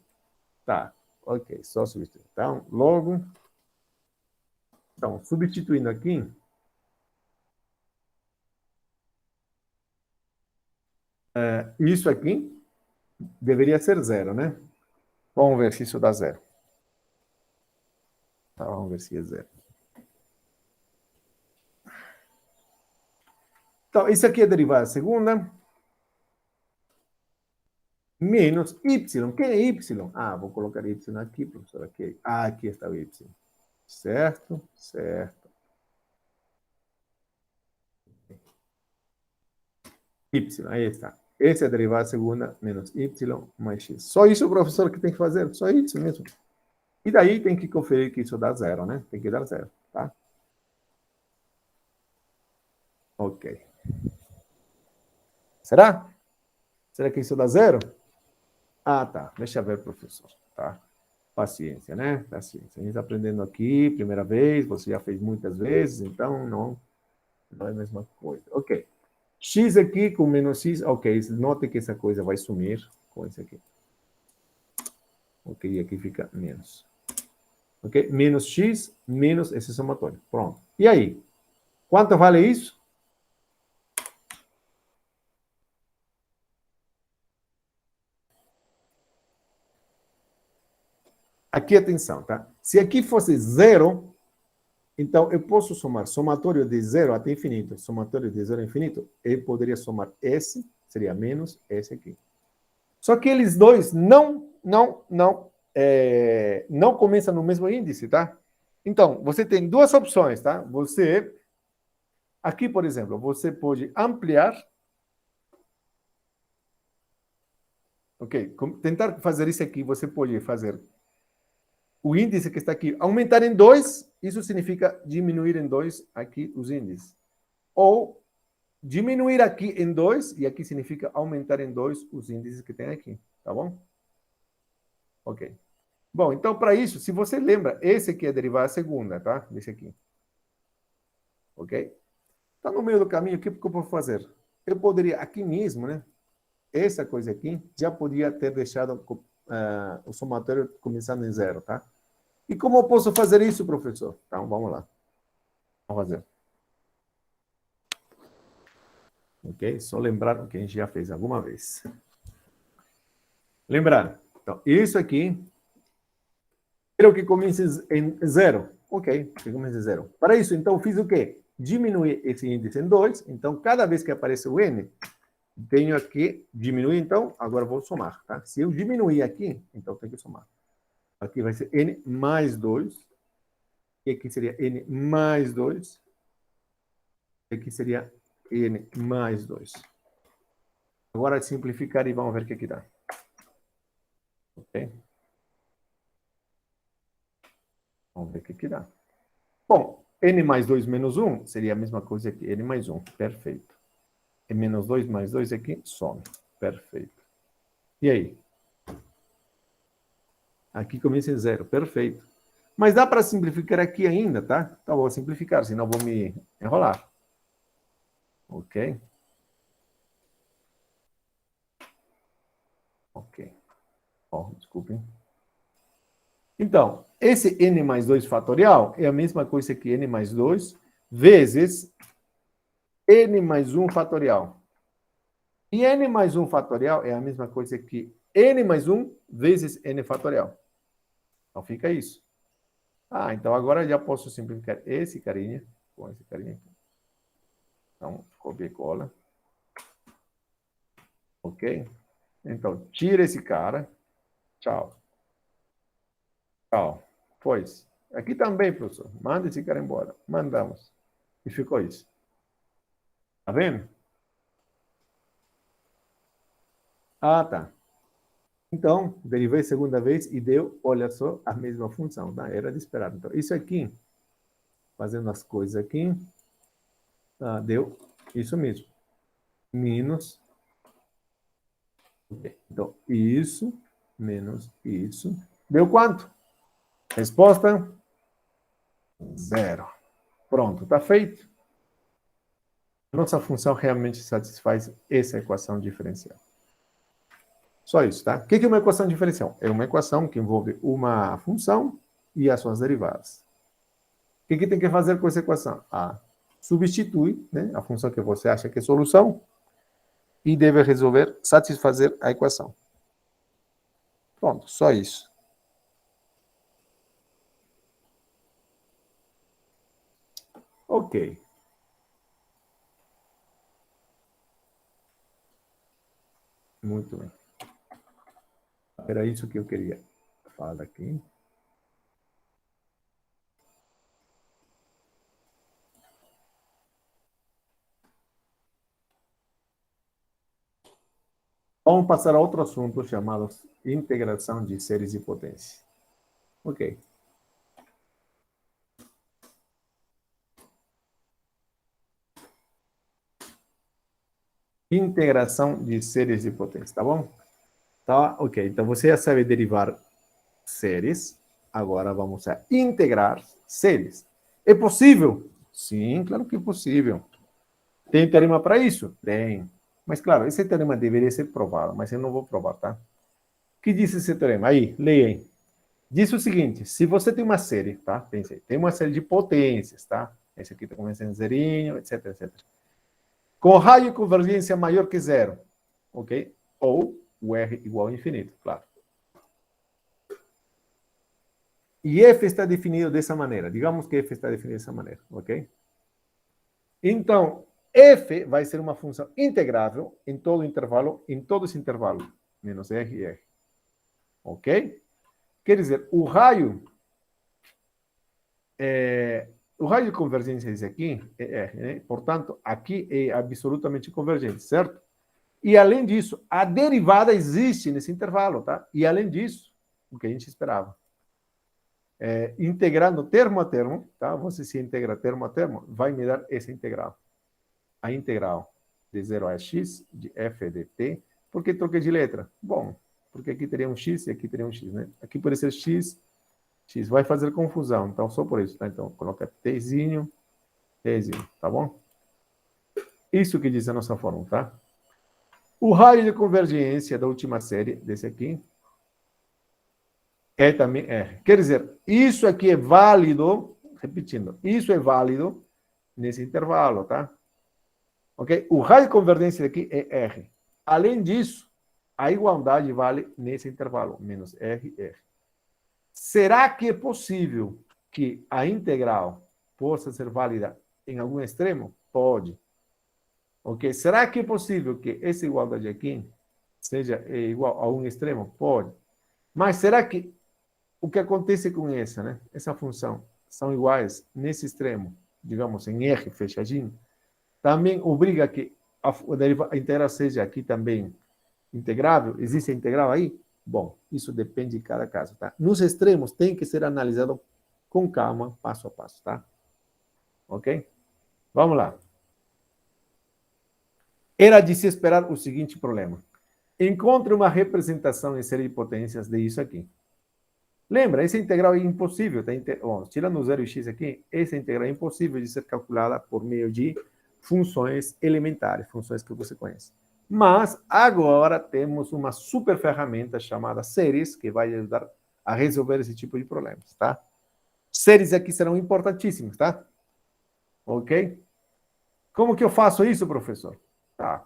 A: Tá, ok, só substituir. Então, logo... Então, substituindo aqui... Isso aqui deveria ser 0, né? Vamos ver se isso dá 0. Tá, vamos ver se é 0. Então, isso aqui é derivada segunda. Menos y. Quem é y? Ah, vou colocar y aqui, professor. Aqui. Ah, aqui está o y. Certo? Certo. Y, aí está. Essa é a derivada segunda menos y mais x. Só isso o professor que tem que fazer. Só isso mesmo. E daí tem que conferir que isso dá 0, né? Tem que dar 0, tá? Ok. Será? Será que isso dá 0? Ah, tá. Deixa eu ver, professor. Tá? Paciência, né? Paciência. A gente está aprendendo aqui, primeira vez, você já fez muitas vezes, então não é a mesma coisa. Ok. X aqui com menos x, ok. Note que essa coisa vai sumir com isso aqui. Ok, aqui fica menos. Ok? Menos x, menos esse somatório. Pronto. E aí? Quanto vale isso? Aqui, atenção, tá? Se aqui fosse zero, então eu posso somar somatório de zero até infinito, somatório de zero a infinito, eu poderia somar esse, seria menos esse aqui. Só que eles dois não começam no mesmo índice, tá? Então, você tem duas opções, tá? Você, aqui, por exemplo, você pode ampliar, ok? Tentar fazer isso aqui, você pode fazer o índice que está aqui aumentar em 2, isso significa diminuir em 2 aqui os índices. Ou diminuir aqui em 2, e aqui significa aumentar em 2 os índices que tem aqui, tá bom? Ok. Bom, então, para isso, se você lembra, esse aqui é a derivada segunda, tá? Desse aqui. Ok? Está no meio do caminho, o que eu vou fazer? Eu poderia, aqui mesmo, né? Essa coisa aqui, já podia ter deixado o somatório começando em 0, tá? E como eu posso fazer isso, professor? Então, vamos lá. Vamos fazer. Ok? Só lembrar o que a gente já fez alguma vez. Lembrar. Então, isso aqui, quero que comece em 0. Ok, que comece em 0. Para isso, então, fiz o quê? Diminuir esse índice em 2. Então, cada vez que aparece o n, tenho aqui, diminuir, então, agora vou somar, tá? Se eu diminuir aqui, então tem que somar. Aqui vai ser n mais 2. E aqui seria n mais 2. E aqui seria n mais 2. Agora, simplificar e vamos ver o que dá. Ok? Vamos ver o que dá. Bom, n mais 2 menos 1 seria a mesma coisa que n mais 1. Perfeito. E menos 2 mais 2 aqui, some. Perfeito. E aí? Aqui começa em 0. Perfeito. Mas dá para simplificar aqui ainda, tá? Então, vou simplificar, senão vou me enrolar. Ok? Ok. Oh, desculpem. Então, esse n mais 2 fatorial é a mesma coisa que n mais 2 vezes n mais 1 fatorial. E n mais 1 fatorial é a mesma coisa que n mais 1 vezes n fatorial. Então fica isso. Ah, então agora já posso simplificar esse carinha com esse carinha aqui. Então, copia e cola. Ok? Então, tira esse cara. Tchau. Tchau. Pois. Aqui também, professor. Manda esse cara embora. Mandamos. E ficou isso. Tá vendo? Ah, tá. Então, derivei segunda vez e deu, olha só, a mesma função. Tá? Era de esperar. Então, isso aqui, fazendo as coisas aqui, deu isso mesmo. Menos. Então, isso menos isso. Deu quanto? Resposta? 0. Pronto, está feito. Nossa função realmente satisfaz essa equação diferencial. Só isso, tá? O que é uma equação diferencial? É uma equação que envolve uma função e as suas derivadas. O que tem que fazer com essa equação? Substitui, né, a função que você acha que é solução e deve resolver, satisfazer a equação. Pronto, só isso. Ok. Muito bem. Era isso que eu queria falar aqui. Vamos passar a outro assunto chamado integração de séries e potência. Ok. Integração de séries de potência, tá bom? Tá, ok. Então você já sabe derivar séries. Agora vamos a integrar séries. É possível? Sim, claro que é possível. Tem teorema para isso? Tem. Mas, claro, esse teorema deveria ser provado, mas eu não vou provar, tá? O que diz esse teorema? Aí, leia aí. Diz o seguinte, se você tem uma série, tá? Pensei, tem uma série de potências, tá? Esse aqui está começando em zerinho, etc, etc. Com raio de convergência maior que zero, ok? Ou o R igual a infinito, claro. E F está definido dessa maneira. Digamos que F está definido dessa maneira, ok? Então, F vai ser uma função integrável em todo intervalo, em todo esse intervalo, menos R e R. Ok? Quer dizer, o raio de convergência desse aqui é R, né? Portanto, aqui é absolutamente convergente, certo? E, além disso, a derivada existe nesse intervalo, tá? E, além disso, o que a gente esperava. Integrando termo a termo, tá? Você se integra termo a termo, vai me dar essa integral. A integral de 0 a x de f de t. Por que troquei de letra? Bom, porque aqui teria um x e aqui teria um x, né? Aqui pode ser x, x vai fazer confusão, então só por isso, tá? Então, coloca tzinho, tá bom? Isso que diz a nossa fórmula, tá? O raio de convergência da última série, desse aqui, é também R. Quer dizer, isso aqui é válido, repetindo, isso é válido nesse intervalo, tá? Ok? O raio de convergência aqui é R. Além disso, a igualdade vale nesse intervalo, menos R, R. Será que é possível que a integral possa ser válida em algum extremo? Pode. Ok? Será que é possível que essa igualdade aqui seja igual a um extremo? Pode. Mas será que o que acontece com essa, né? Essa função são iguais nesse extremo, digamos, em R fechadinho, também obriga que a integral seja aqui também integrável? Existe a integral aí? Bom, isso depende de cada caso, tá? Nos extremos tem que ser analisado com calma, passo a passo, tá? Ok? Vamos lá. Era de se esperar o seguinte problema. Encontre uma representação em série de potências de isso aqui. Lembra, essa integral é impossível, tá? Bom, tirando o 0 e x aqui, essa integral é impossível de ser calculada por meio de funções elementares, funções que você conhece. Mas agora temos uma super ferramenta chamada séries, que vai ajudar a resolver esse tipo de problemas, tá? Séries aqui serão importantíssimas, tá? Ok? Como que eu faço isso, professor? Tá.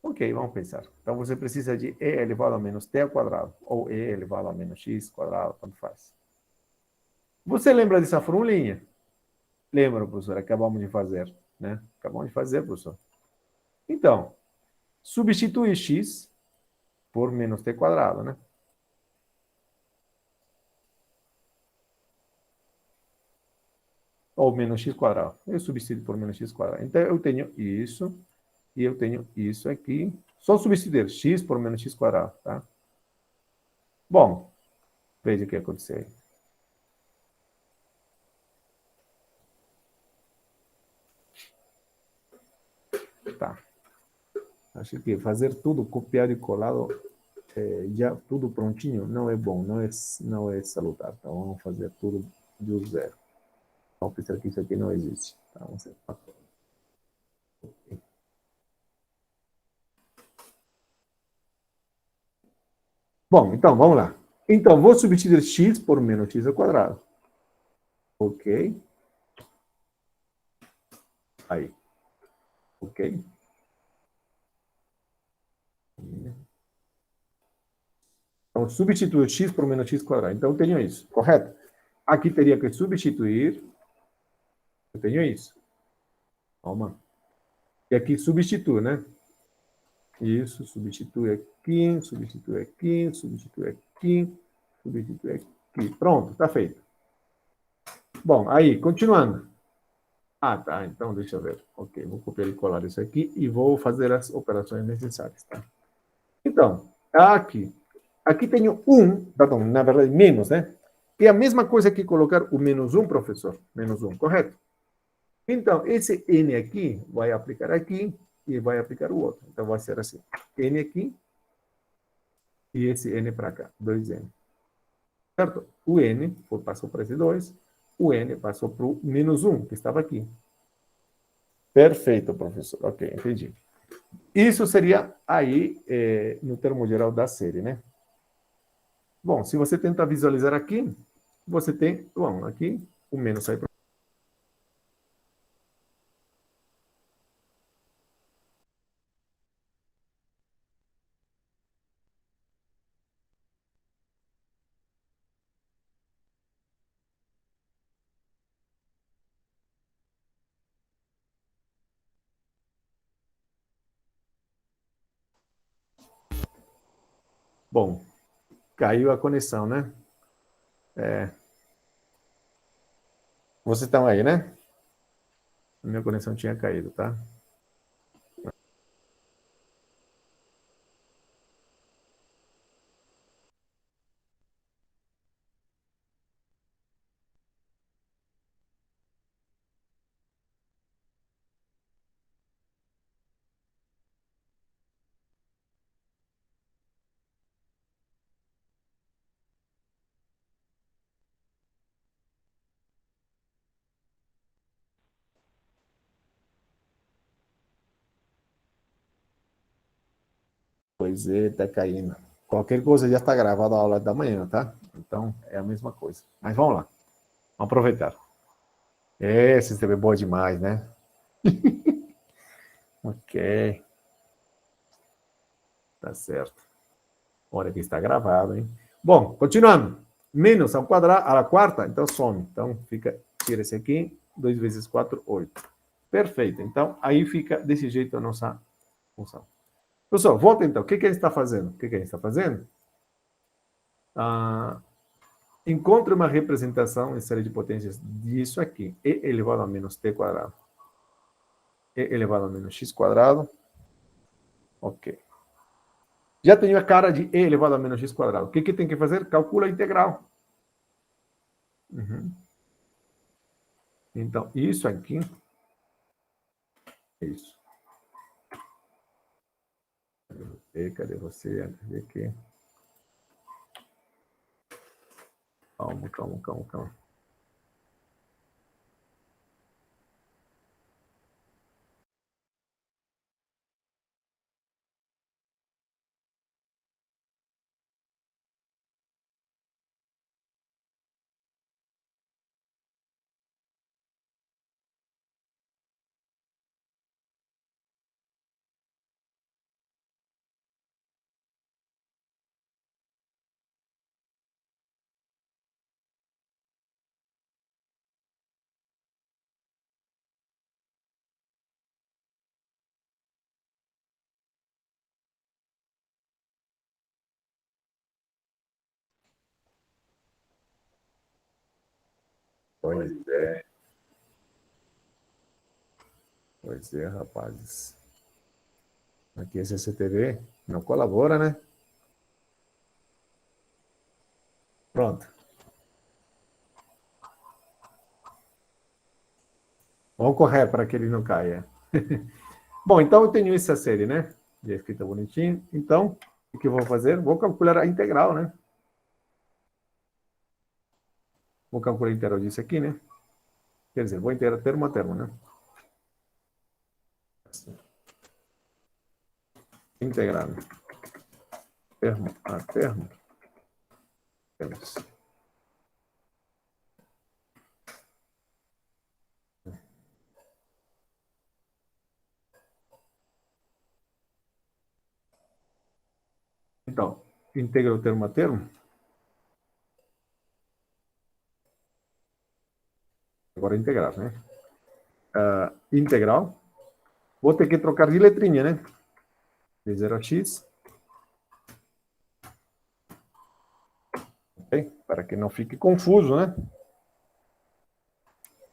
A: Ok, vamos pensar. Então, você precisa de e elevado a menos t ao quadrado, ou e elevado a menos x quadrado, tanto faz. Você lembra dessa formulinha? Lembra, professor? Acabamos de fazer, né? Acabamos de fazer, professor. Então, substitui x por menos t quadrado, né? Ou menos x quadrado. Eu substituo por menos x quadrado. Então, eu tenho isso, e eu tenho isso aqui. Só substituir x por menos x quadrado, tá? Bom, veja o que aconteceu. Tá. Acho que fazer tudo copiado e colado, já tudo prontinho, não é bom, não é salutar. Então, vamos fazer tudo do zero. Vamos pensar que isso aqui não existe. Tá? Vamos ser... Bom, então, vamos lá. Então, vou substituir x por menos x ao quadrado. Ok. Aí. Ok. Então, substituo x por menos x quadrado. Então, eu tenho isso, correto? Aqui teria que substituir. Eu tenho isso. Calma. E aqui substitui, né? Isso, substitui aqui, substitui aqui, substitui aqui, substitui aqui. Pronto, está feito. Bom, aí, continuando. Ah, tá. Então, deixa eu ver. Ok, vou copiar e colar isso aqui e vou fazer as operações necessárias, tá? Então, aqui. Aqui tenho um, perdão, na verdade, menos, né? É a mesma coisa que colocar o menos um, professor. Menos um, correto? Então, esse n aqui vai aplicar aqui e vai aplicar o outro. Então, vai ser assim. N aqui e esse n para cá. 2n. Certo? O n passou para esse 2. O n passou para o menos um, que estava aqui. Perfeito, professor. Ok, entendi. Isso seria aí, no termo geral da série, né? Bom, se você tenta visualizar aqui, você tem, bom, aqui o menos sai para... Bom, caiu a conexão, né? Vocês estão aí, né? A minha conexão tinha caído, tá? Pois é, tá caindo. Qualquer coisa já está gravada a aula da manhã, tá? Então, é a mesma coisa. Mas vamos lá. Vamos aproveitar. Esse sistema é boa demais, né? Ok, tá certo. Olha que está gravado, hein? Bom, continuando. Menos ao quadrado, à quarta, então some. Então, fica, tira esse aqui, 2 vezes 4, 8. Perfeito. Então, aí fica desse jeito a nossa função. Pessoal, volta então. O que a gente está fazendo? O que a gente está fazendo? Ah, encontre uma representação em série de potências disso aqui. E elevado a menos t quadrado. E elevado a menos x quadrado. Ok. Já tenho a cara de e elevado a menos x quadrado. O que tem que fazer? Calcula a integral. Uhum. Então, isso aqui é isso. E cadê você? Aqui. Calma, calma, calma, calma. Pois é, rapazes. Aqui esse CCTV não colabora, né? Pronto. Vamos correr para que ele não caia. Bom, então eu tenho essa série, né? Já escrita bonitinho. Então, o que eu vou fazer? Vou calcular a integral, né? Vou calcular a integral disso aqui, né? Quer dizer, vou integrar termo a termo, né? Integrar termo a termo. Temos. Então, integra o termo a termo. Agora integrar, né? Integral. Vou ter que trocar de letrinha, né? De 0 a x. Okay? Para que não fique confuso, né?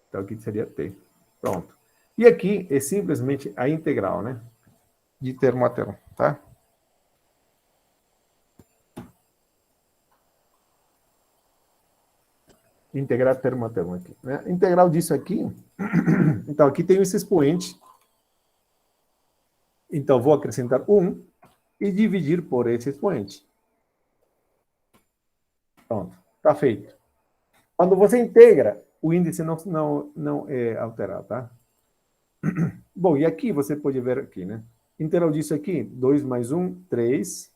A: Então aqui seria t. Pronto. E aqui é simplesmente a integral, né? De termo a termo, tá? Integrar termo a termo aqui. Né? Integral disso aqui. Então, aqui tem esse expoente. Então, vou acrescentar 1 e dividir por esse expoente. Pronto, está feito. Quando você integra, o índice não é alterado, tá? Bom, e aqui você pode ver aqui, né? Integral disso aqui, 2 mais 1, 3,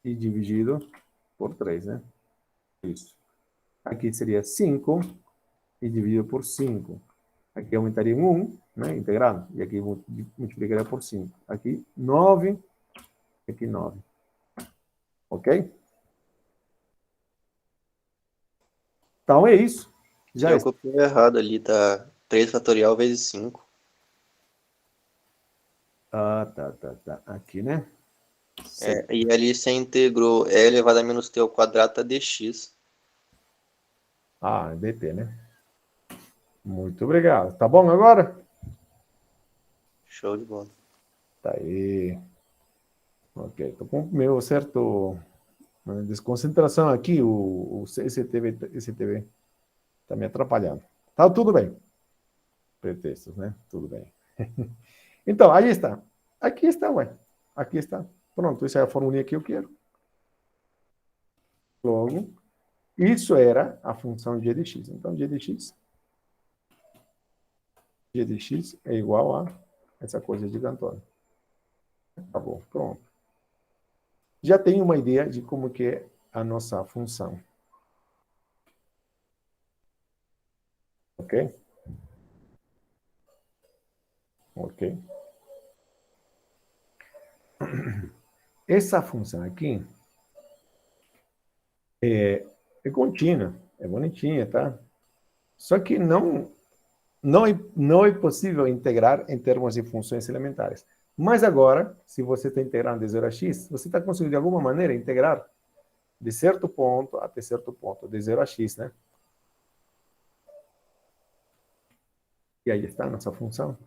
A: e dividido por 3, né? Isso. Aqui seria 5 e dividido por 5. Aqui aumentaria em 1, né, integrado, e aqui multiplicaria por 5. Aqui 9, aqui 9. Ok? Então é isso. Já
B: Eu copiei errado ali, tá 3 fatorial vezes 5.
A: tá. Aqui, né?
B: E ali você integrou e elevado a menos t ao quadrado tá dx.
A: dt, né? Muito obrigado. Tá bom agora?
B: Show de bola.
A: Tá aí. Ok, tô com meu certo desconcentração aqui, o CCTV tá me atrapalhando. Tá tudo bem. Pretextos, né? Tudo bem. Então, aí está. Aqui está, ué. Aqui está. Pronto, essa é a formulinha que eu quero. Logo, isso era a função g de x. Então, g de x é igual a essa coisa gigantona. Acabou, pronto. Já tem uma ideia de como que é a nossa função. Ok? Ok. Essa função aqui é contínua, é bonitinha, tá? Só que não é possível integrar em termos de funções elementares. Mas agora, se você está integrando de 0 a x, você está conseguindo de alguma maneira integrar de certo ponto até certo ponto, de 0 a x, né? E aí está a nossa função.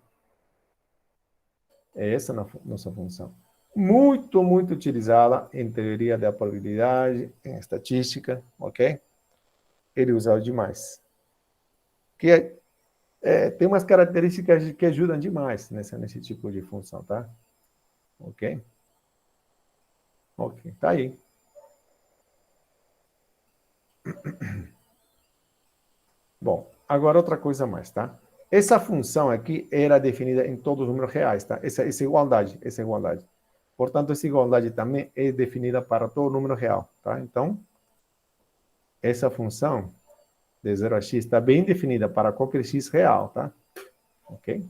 A: É essa a nossa função. Muito utilizada em teoria da probabilidade, em estatística, ok? Ele usa demais. Que tem umas características que ajudam demais nesse tipo de função, tá? Ok? Ok, tá aí. Bom, agora outra coisa mais, tá? Essa função aqui era definida em todos os números reais, tá? Essa igualdade. Portanto, essa igualdade também é definida para todo número real, tá? Então, essa função de 0 a x está bem definida para qualquer x real, tá? Ok?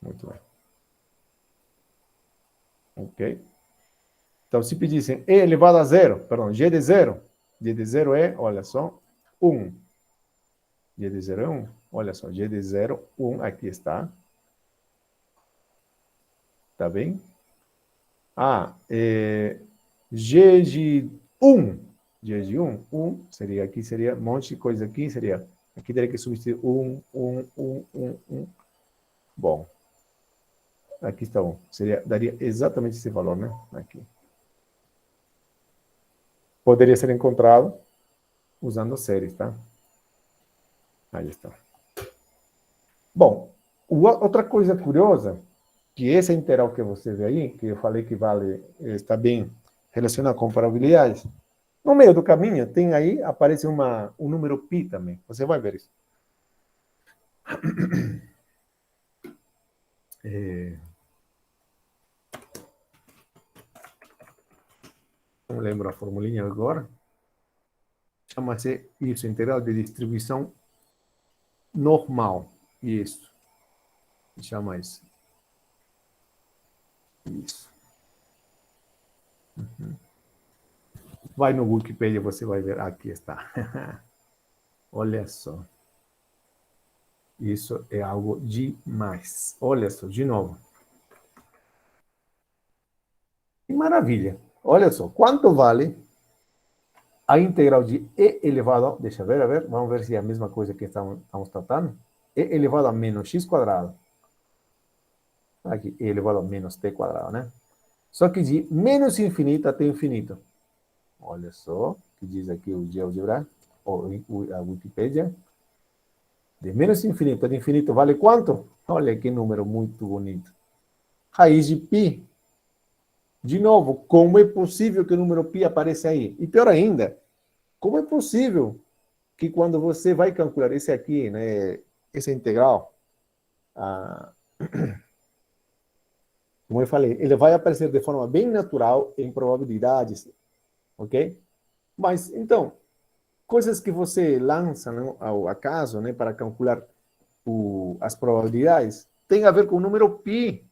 A: Muito bem. Ok? Então, se pedissem e elevado a zero, perdão, g de zero é, olha só, 1. G de zero é 1. Olha só, g de zero, 1, aqui está. Tá bem? G de 1. dias de 1 seria aqui, seria um monte de coisa aqui, seria, aqui teria que substituir 1. Bom, aqui está 1, daria exatamente esse valor, né? Aqui. Poderia ser encontrado usando séries, tá? Aí está. Bom, outra coisa curiosa, que essa integral que você vê aí, que eu falei que vale, está bem relacionada com comparabilidades, no meio do caminho tem aí, aparece um número π também. Você vai ver isso. Não lembro a formulinha agora. Chama-se isso, integral de distribuição normal. Isso. Chama isso. Isso. Uhum. Vai no Wikipedia, você vai ver. Aqui está. Olha só. Isso é algo demais. Olha só, de novo. Que maravilha. Olha só, quanto vale a integral de e elevado, deixa eu ver, a ver, vamos ver se é a mesma coisa que estamos tratando. E elevado a menos x quadrado. Aqui, e elevado a menos t quadrado, né? Só que de menos infinito até infinito. Olha só, que diz aqui o GeoGebra, ou a Wikipedia. De menos infinito até infinito vale quanto? Olha que número muito bonito. Raiz de π. De novo, como é possível que o número π apareça aí? E pior ainda, como é possível que quando você vai calcular esse aqui, né, essa integral, como eu falei, ele vai aparecer de forma bem natural em probabilidades, ok? Mas, então, coisas que você lança, né, ao acaso, né, para calcular as probabilidades, tem a ver com o número π.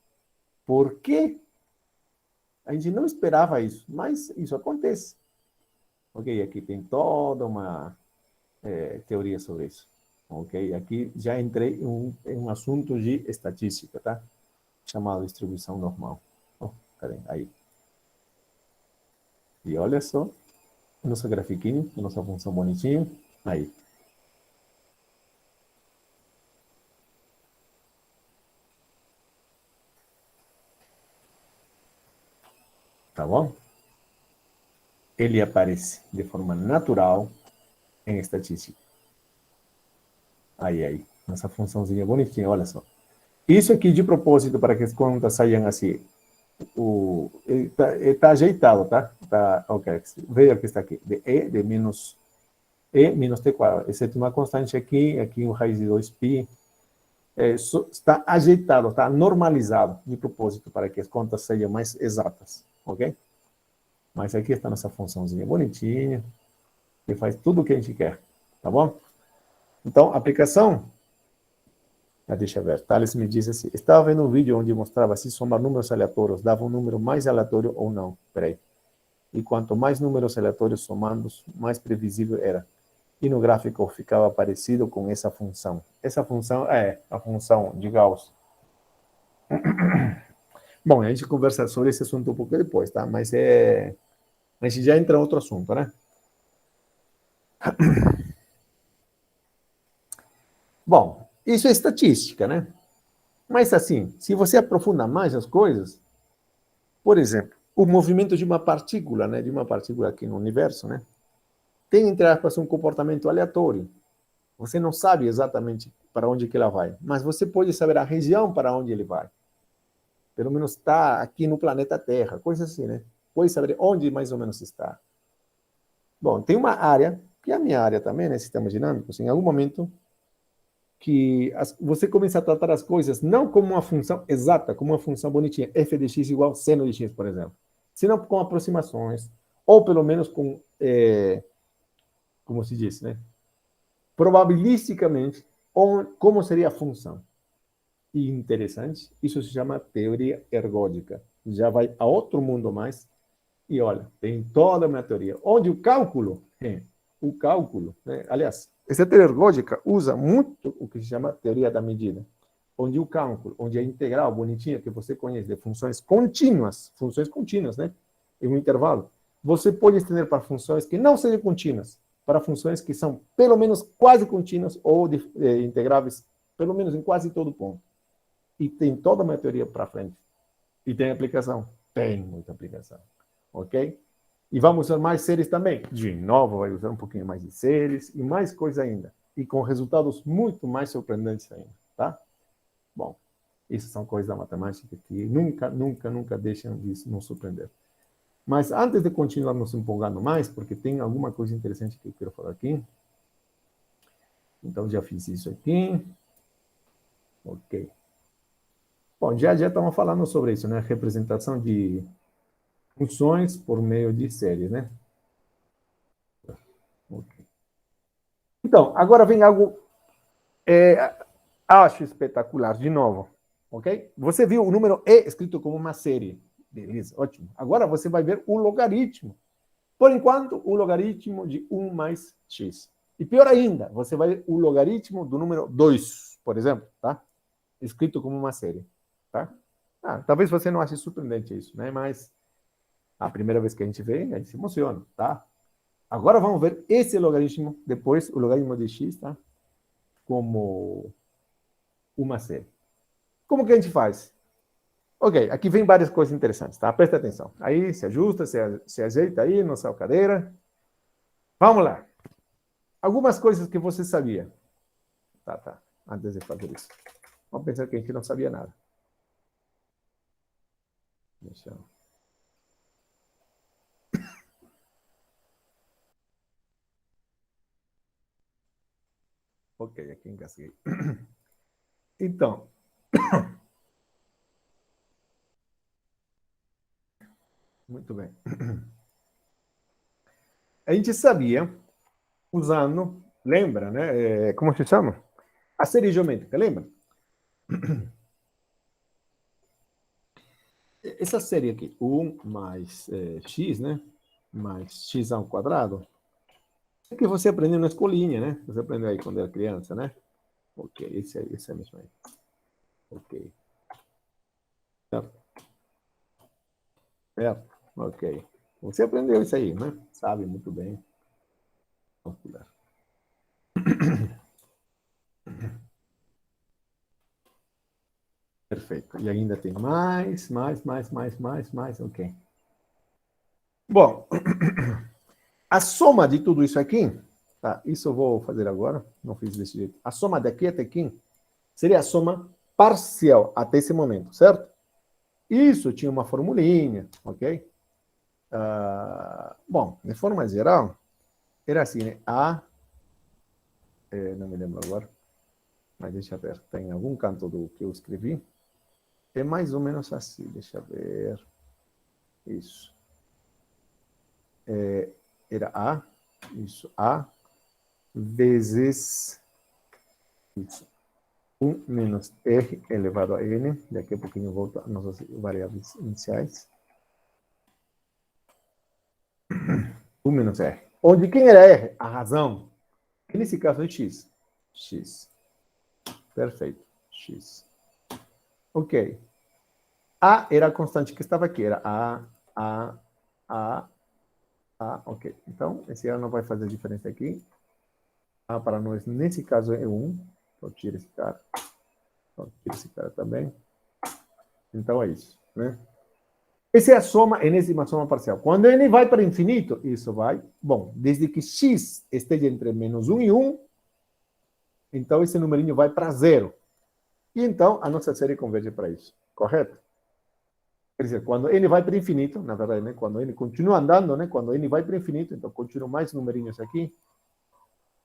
A: Por quê? A gente não esperava isso, mas isso acontece. Ok, aqui tem toda uma teoria sobre isso. Ok, aqui já entrei em um assunto de estatística, tá? Chamado distribuição normal. Oh, peraí, aí. E olha só, nosso grafiquinho, nossa função bonitinha. Aí. Tá bom? Ele aparece de forma natural em estatística. Aí. Nossa funçãozinha bonitinha, olha só. Isso aqui de propósito para que as contas saiam assim. Está ajeitado, tá? Ok. Veja que está aqui. De menos t quadrado. Exceto uma constante aqui um raiz de 2π. Está ajeitado, está normalizado de propósito para que as contas sejam mais exatas, ok? Mas aqui está nossa funçãozinha bonitinha, que faz tudo o que a gente quer, tá bom? Então, aplicação, deixa eu ver, Thales me disse assim, estava vendo um vídeo onde mostrava se somar números aleatórios dava um número mais aleatório ou não, peraí. E quanto mais números aleatórios somados, mais previsível era. E no gráfico ficava parecido com essa função. Essa função é a função de Gauss. Bom, a gente conversa sobre esse assunto um pouco depois, tá? Mas a gente já entra em outro assunto, né? Bom, isso é estatística, né? Mas assim, se você aprofunda mais as coisas, por exemplo, o movimento de uma partícula, né? De uma partícula aqui no universo, né? Tem, entre aspas, um comportamento aleatório. Você não sabe exatamente para onde que ela vai, mas você pode saber a região para onde ele vai. Pelo menos está aqui no planeta Terra, coisa assim, né? Pode saber onde mais ou menos está. Bom, tem uma área, que é a minha área também, né? Sistemas dinâmicos, em algum momento que você começa a tratar as coisas não como uma função exata, como uma função bonitinha, f de x igual seno de x, por exemplo, senão com aproximações, ou pelo menos com, como se diz, né? Probabilisticamente, como seria a função. E interessante, isso se chama teoria ergódica. Já vai a outro mundo mais, e olha, tem toda uma teoria, onde o cálculo, né? Aliás, essa teoria ergódica usa muito o que se chama teoria da medida, onde o cálculo, onde a integral bonitinha que você conhece de funções contínuas, né? Em um intervalo, você pode estender para funções que não sejam contínuas, para funções que são pelo menos quase contínuas ou integráveis, pelo menos em quase todo ponto. E tem toda uma teoria para frente. E tem aplicação? Tem muita aplicação. Ok? E vamos usar mais séries também. De novo, vai usar um pouquinho mais de séries e mais coisa ainda. E com resultados muito mais surpreendentes ainda. Tá? Bom, isso são coisas da matemática que nunca deixam de nos surpreender. Mas antes de continuar nos empolgando mais, porque tem alguma coisa interessante que eu quero falar aqui. Então, já fiz isso aqui. Ok. Bom, já estamos falando sobre isso, né? Representação de funções por meio de séries, né? Okay. Então, agora vem algo, acho espetacular, de novo, ok? Você viu o número E escrito como uma série. Beleza, ótimo. Agora você vai ver o logaritmo. Por enquanto, o logaritmo de 1 mais x. E pior ainda, você vai ver o logaritmo do número 2, por exemplo, tá? Escrito como uma série, tá? Talvez você não ache surpreendente isso, né? Mas a primeira vez que a gente vê, a gente se emociona, tá? Agora vamos ver esse logaritmo, depois o logaritmo de x, tá? Como uma série. Como que a gente faz? Ok, aqui vem várias coisas interessantes, tá? Presta atenção. Aí se ajusta, se ajeita aí na sua cadeira. Vamos lá. Algumas coisas que você sabia. Tá. Antes de fazer isso. Vamos pensar que a gente não sabia nada. Deixa eu... Ok, aqui engasguei. Então, muito bem. A gente sabia, usando, lembra, né? Como se chama? A série geométrica, lembra? Essa série aqui, 1 mais x, né? Mais x ao quadrado, é que você aprendeu na escolinha, né? Você aprendeu aí quando era criança, né? Ok, esse é mesmo aí. Ok. Certo? Ok. Você aprendeu isso aí, né? Sabe muito bem. Vamos pular. Perfeito. E ainda tem mais. Ok. Bom, a soma de tudo isso aqui, tá? Isso eu vou fazer agora. Não fiz desse jeito. A soma daqui até aqui seria a soma parcial até esse momento, certo? Isso tinha uma formulinha, ok? Bom, de forma geral, era assim, né? Não me lembro agora, mas deixa eu ver, tem algum canto do que eu escrevi. É mais ou menos assim, deixa eu ver. Isso. Era A, vezes isso. 1 menos R elevado a N. Daqui a pouquinho eu volto às nossas variáveis iniciais. 1 menos R. Onde quem era R? A razão. Que nesse caso é X. X. Perfeito. X. Ok. A era a constante que estava aqui. Era A. Ok. Então, esse A não vai fazer diferença aqui. A para nós, nesse caso, é 1. Então, tira esse cara. Então, tira esse cara também. Então, é isso, né? Essa é a soma, enésima soma parcial. Quando n vai para infinito, isso vai... Bom, desde que x esteja entre menos 1 e 1, então esse numerinho vai para zero. E então, a nossa série converge para isso. Correto? Quer dizer, quando n vai para infinito, na verdade, né? Quando n continua andando, né? Quando n vai para infinito, então continuam mais numerinhos aqui,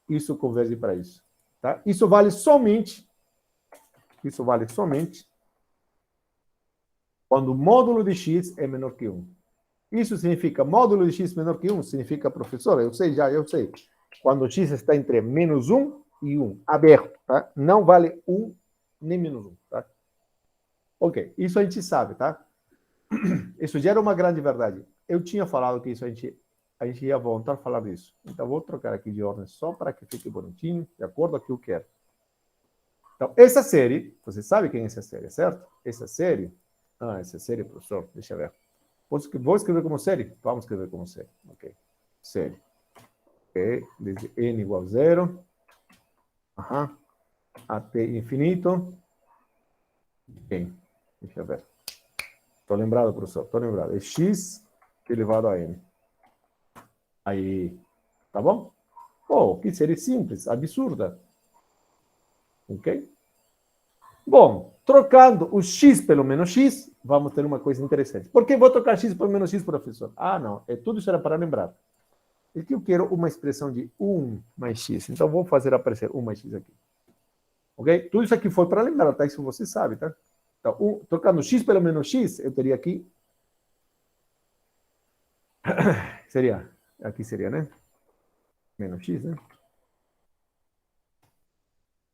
A: isso converge para isso. Tá? Isso vale somente quando o módulo de x é menor que 1. Isso significa, módulo de x menor que 1, significa, professor, eu sei. Quando x está entre menos 1 e 1, aberto, tá? Não vale 1 nem menos 1, tá? Ok, isso a gente sabe, tá? Isso já era uma grande verdade. Eu tinha falado que isso a gente ia voltar a falar disso. Então, vou trocar aqui de ordem só para que fique bonitinho, de acordo com o que eu quero. Então, essa série, você sabe quem é essa série, certo? Essa série, professor, deixa eu ver. Vou escrever como série? Vamos escrever como série. Ok. Série. Ok. Desde n igual a 0. Até infinito. Ok. Deixa eu ver. Estou lembrado, professor. Estou lembrado. É x elevado a n. Aí. Tá bom? Oh, que série simples. Absurda. Ok? Bom, trocando o x pelo menos x, vamos ter uma coisa interessante. Por que vou trocar x pelo menos x, professor? Ah, não. Tudo isso era para lembrar. É que eu quero uma expressão de 1 mais x. Então, vou fazer aparecer 1 mais x aqui. Ok? Tudo isso aqui foi para lembrar, tá? Isso você sabe, tá? Então, trocando x pelo menos x, eu teria aqui... seria... Aqui seria, né? Menos x, né?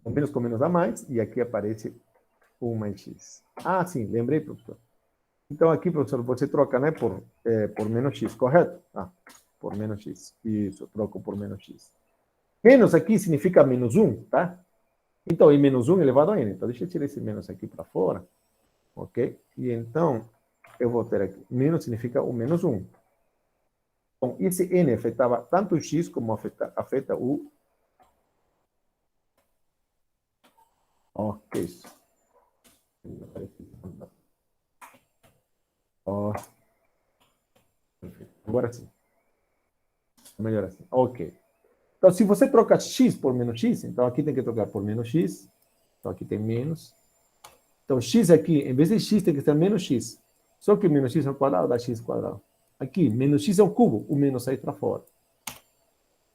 A: O menos com menos a mais. E aqui aparece 1 mais x. Ah, sim. Lembrei, professor. Então, aqui, professor, você troca, né? Por menos x, correto? Ah, por menos x. Isso, troco por menos x. Menos aqui significa menos 1, tá? Então, e menos 1 elevado a n. Então, deixa eu tirar esse menos aqui para fora. Ok? E então, eu vou ter aqui. Menos significa o menos 1. Bom, esse n afetava tanto o x como afeta o... Ok. Oh, perfeito. Agora sim. Melhor assim. Ok. Então, se você troca x por menos x, então aqui tem que trocar por menos x. Então, aqui tem menos. Então, x aqui, em vez de x, tem que ser menos x. Só que menos x ao quadrado dá x quadrado. Aqui, menos x ao cubo, o menos sai para fora.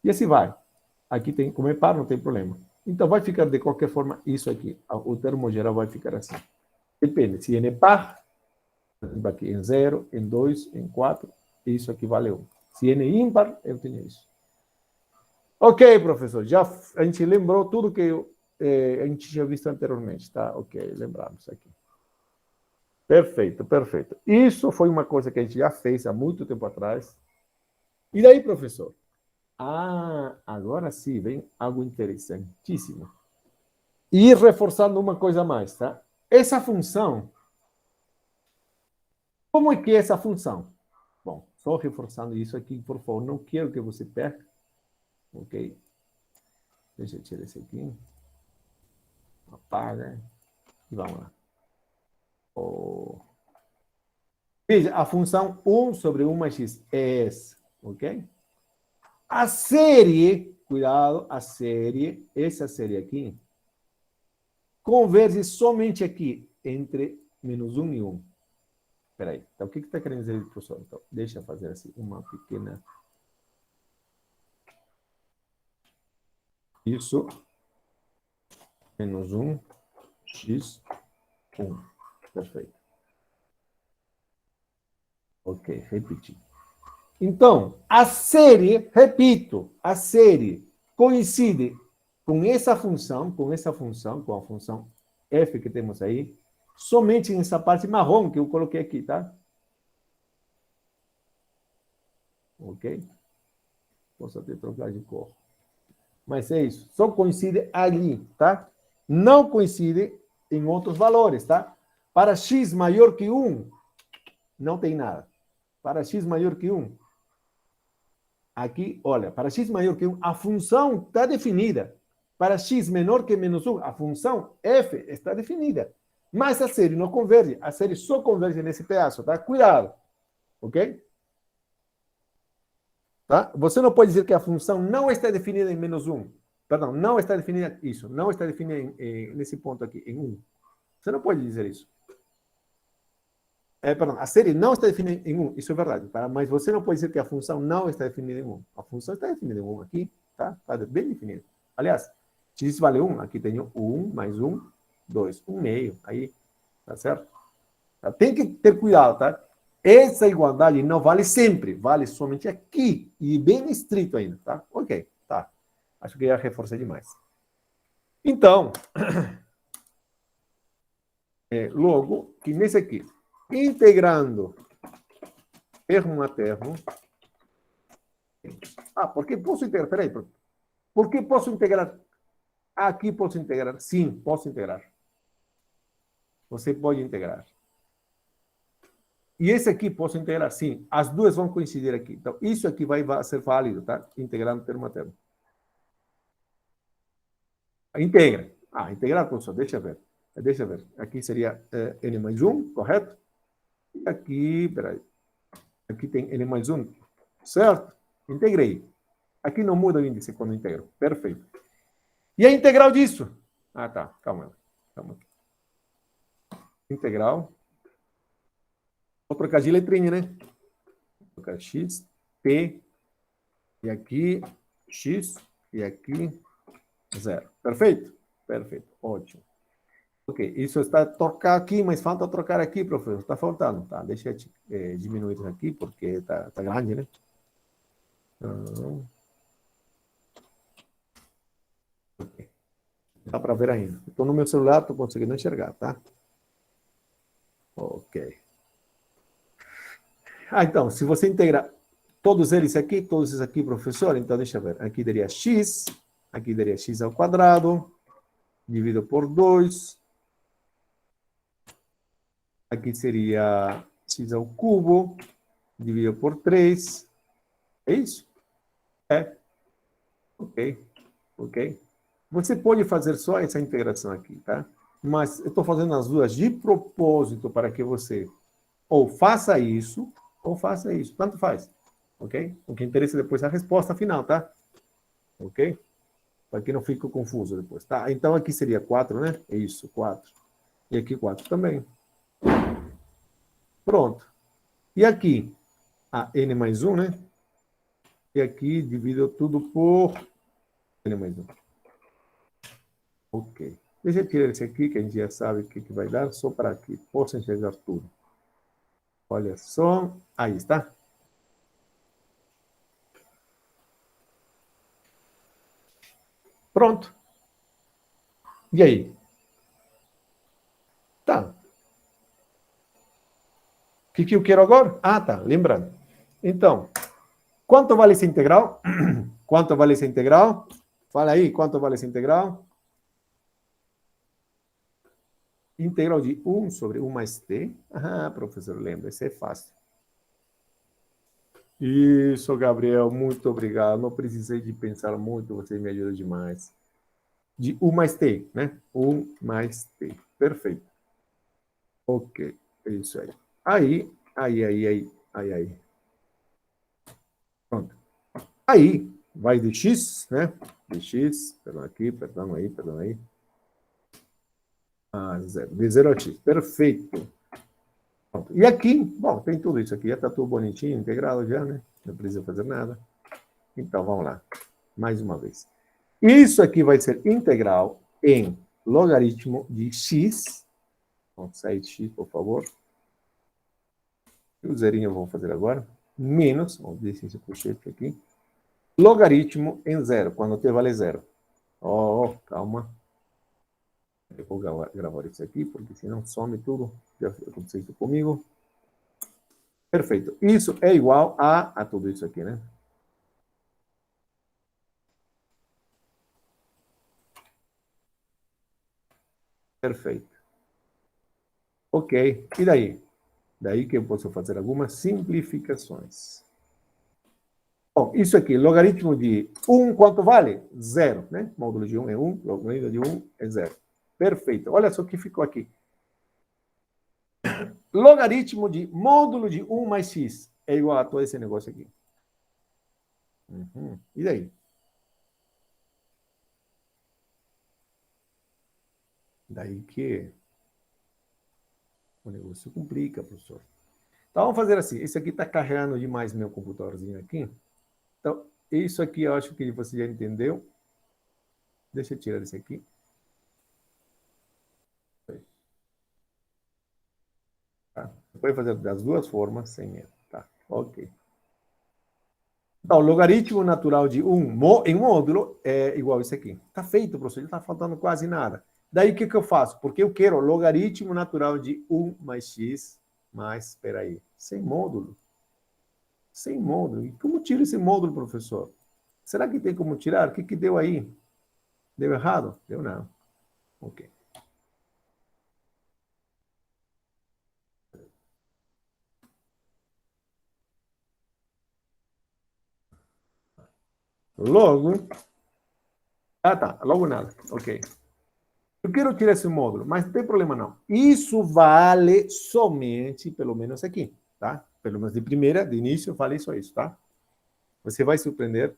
A: E assim vai. Aqui tem, como é par, não tem problema. Então, vai ficar de qualquer forma isso aqui. O termo geral vai ficar assim. Depende, se n é par, aqui em 0, em 2, em 4, isso aqui vale 1. Se n é ímpar, eu tenho isso. Ok, professor, já a gente lembrou tudo que a gente tinha visto anteriormente, tá? Ok, lembramos aqui. Perfeito, perfeito. Isso foi uma coisa que a gente já fez há muito tempo atrás. E daí, professor? Ah, agora sim, vem algo interessantíssimo. E reforçando uma coisa a mais, tá? Essa função, como é que é essa função? Bom, só reforçando isso aqui, por favor, não quero que você perca, ok? Deixa eu tirar esse aqui. Apaga. E vamos lá. Oh. Veja, a função 1 sobre 1 mais x é essa, ok? A série, cuidado, a série, essa série aqui, converge somente aqui entre menos 1 e 1. Espera aí. Então, o que está querendo dizer, professor? Então, deixa eu fazer assim uma pequena... Isso, menos 1, x, 1. Perfeito. Ok, repetir. Então, a série, repito, a série coincide com essa função, com a função f que temos aí, somente nessa parte marrom que eu coloquei aqui, tá? Ok? Posso até trocar de cor. Mas é isso. Só coincide ali, tá? Não coincide em outros valores, tá? Para x maior que 1, não tem nada. Para x maior que 1, aqui, olha, para x maior que 1, a função está definida. Para x menor que menos 1, a função f está definida. Mas a série não converge. A série só converge nesse pedaço, tá? Cuidado. Ok? Tá? Você não pode dizer que a função não está definida em menos 1. Perdão, não está definida isso. Não está definida nesse ponto aqui, em 1. Você não pode dizer isso. Perdão, a série não está definida em 1. Isso é verdade. Tá? Mas você não pode dizer que a função não está definida em 1. A função está definida em 1 aqui. Tá? Está bem definida. Aliás, x vale 1. Aqui tenho 1 mais 1, 2. 1 meio. Aí, tá certo? Tá? Tem que ter cuidado, tá? Essa igualdade não vale sempre. Vale somente aqui. E bem estrito ainda, tá? Ok, tá. Acho que já reforcei demais. Então, logo, que nesse aqui, integrando termo a termo. Ah, por que posso integrar? Peraí, por que posso integrar? Aqui posso integrar. Sim, posso integrar. Você pode integrar. E esse aqui posso integrar? Sim. As duas vão coincidir aqui. Então, isso aqui vai ser válido, tá? Integrando termo a termo. Integra. Ah, integrar, professor, deixa eu ver. Deixa eu ver. Aqui seria n mais 1, correto? E aqui, peraí. Aqui tem n mais 1, certo? Integrei. Aqui não muda o índice quando integro. Perfeito. E a integral disso? Ah, tá. Calma. Calma. Integral. Vou trocar de letrinha, né? Vou trocar x, p, e aqui x, e aqui 0. Perfeito? Perfeito. Ótimo. Ok, isso está trocar aqui, mas falta trocar aqui, professor. Está faltando. Tá, deixa eu diminuir isso aqui, porque está grande, né? Okay. Dá para ver ainda. Estou no meu celular, estou conseguindo enxergar, tá? Ok. Ah, então, se você integrar todos eles aqui, professor, então deixa eu ver. Aqui daria x ao quadrado, dividido por 2. Aqui seria x ao cubo, dividido por 3. É isso? É. Ok. Ok? Você pode fazer só essa integração aqui, tá? Mas eu estou fazendo as duas de propósito para que você ou faça isso, ou faça isso. Tanto faz. Ok? O que interessa depois é a resposta final, tá? Ok? Para que não fique confuso depois. Tá? Então aqui seria 4, né? É isso, 4. E aqui 4 também. Pronto. E aqui, a n mais 1, né? E aqui divido tudo por n mais 1. Ok. Deixa eu tirar esse aqui, que a gente já sabe o que vai dar, só para que possa enxergar tudo. Olha só. Aí está. Pronto. E aí? Tá. O que eu quero agora? Ah, tá. Lembrando. Então, quanto vale essa integral? Quanto vale essa integral? Fala aí, quanto vale essa integral? Integral de 1 sobre 1 mais t. Ah, professor, lembra, isso é fácil. Isso, Gabriel, muito obrigado. Não precisei de pensar muito, você me ajuda demais. De 1 mais t, né? 1 mais t. Perfeito. Ok, é isso aí. Aí. Pronto. Aí, vai de x, né? De x, perdão aí. Ah, zero. De 0 a x. Perfeito. Pronto. E aqui, bom, tem tudo isso aqui. Já está tudo bonitinho, integrado já, né? Não precisa fazer nada. Então, vamos lá. Mais uma vez. Isso aqui vai ser integral em logaritmo de x. Vamos sair de x, por favor. O zerinho eu vou fazer agora. Menos, vamos deixar esse colchete aqui. Logaritmo em zero, quando t vale zero. Oh, calma. Eu vou gravar isso aqui, porque senão some tudo. Já aconteceu isso comigo. Perfeito. Isso é igual a tudo isso aqui, né? Perfeito. Ok. E daí? Daí que eu posso fazer algumas simplificações. Bom, isso aqui, logaritmo de 1, quanto vale? Zero, né? Módulo de 1 é 1, logaritmo de 1 é zero. Perfeito. Olha só o que ficou aqui. Logaritmo de módulo de 1 mais x é igual a todo esse negócio aqui. Uhum. E daí? Daí que o negócio complica, professor. Então, vamos fazer assim. Esse aqui está carregando demais meu computadorzinho aqui. Então, isso aqui eu acho que você já entendeu. Deixa eu tirar esse aqui. Tá? Você pode fazer das duas formas sem erro. Tá? Ok. Então, logaritmo natural de 1 em módulo é igual a isso aqui. Está feito, professor. Não está faltando quase nada. Daí, o que eu faço? Porque eu quero logaritmo natural de 1 mais x mais, espera aí, sem módulo. Sem módulo. E como tira esse módulo, professor? Será que tem como tirar? O que deu aí? Deu errado? Deu não. Ok. Logo... Ah, tá. Logo nada. Ok. Eu quero tirar esse módulo, mas não tem problema não. Isso vale somente, pelo menos aqui, tá? Pelo menos de primeira, de início, vale só isso, tá? Você vai surpreender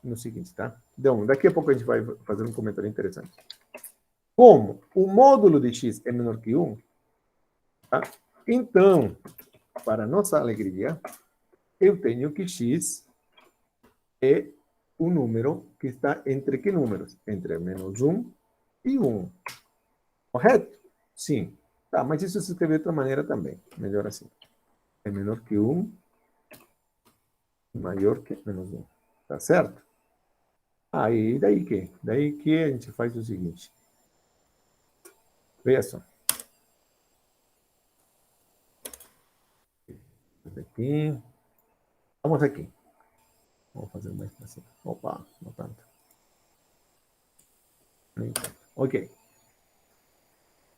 A: no seguinte, tá? Então, daqui a pouco a gente vai fazer um comentário interessante. Como o módulo de x é menor que 1, tá? Então, para nossa alegria, eu tenho que x é um número que está entre que números? Entre menos 1 e 1. Correto? Sim. Tá, mas isso se escreve de outra maneira também. Melhor assim. É menor que 1, maior que menos 1. Tá certo? Aí, daí que? Daí que a gente faz o seguinte. Veja só. Aqui. Vamos aqui. Vamos fazer mais assim. Opa, não tanto. Ok.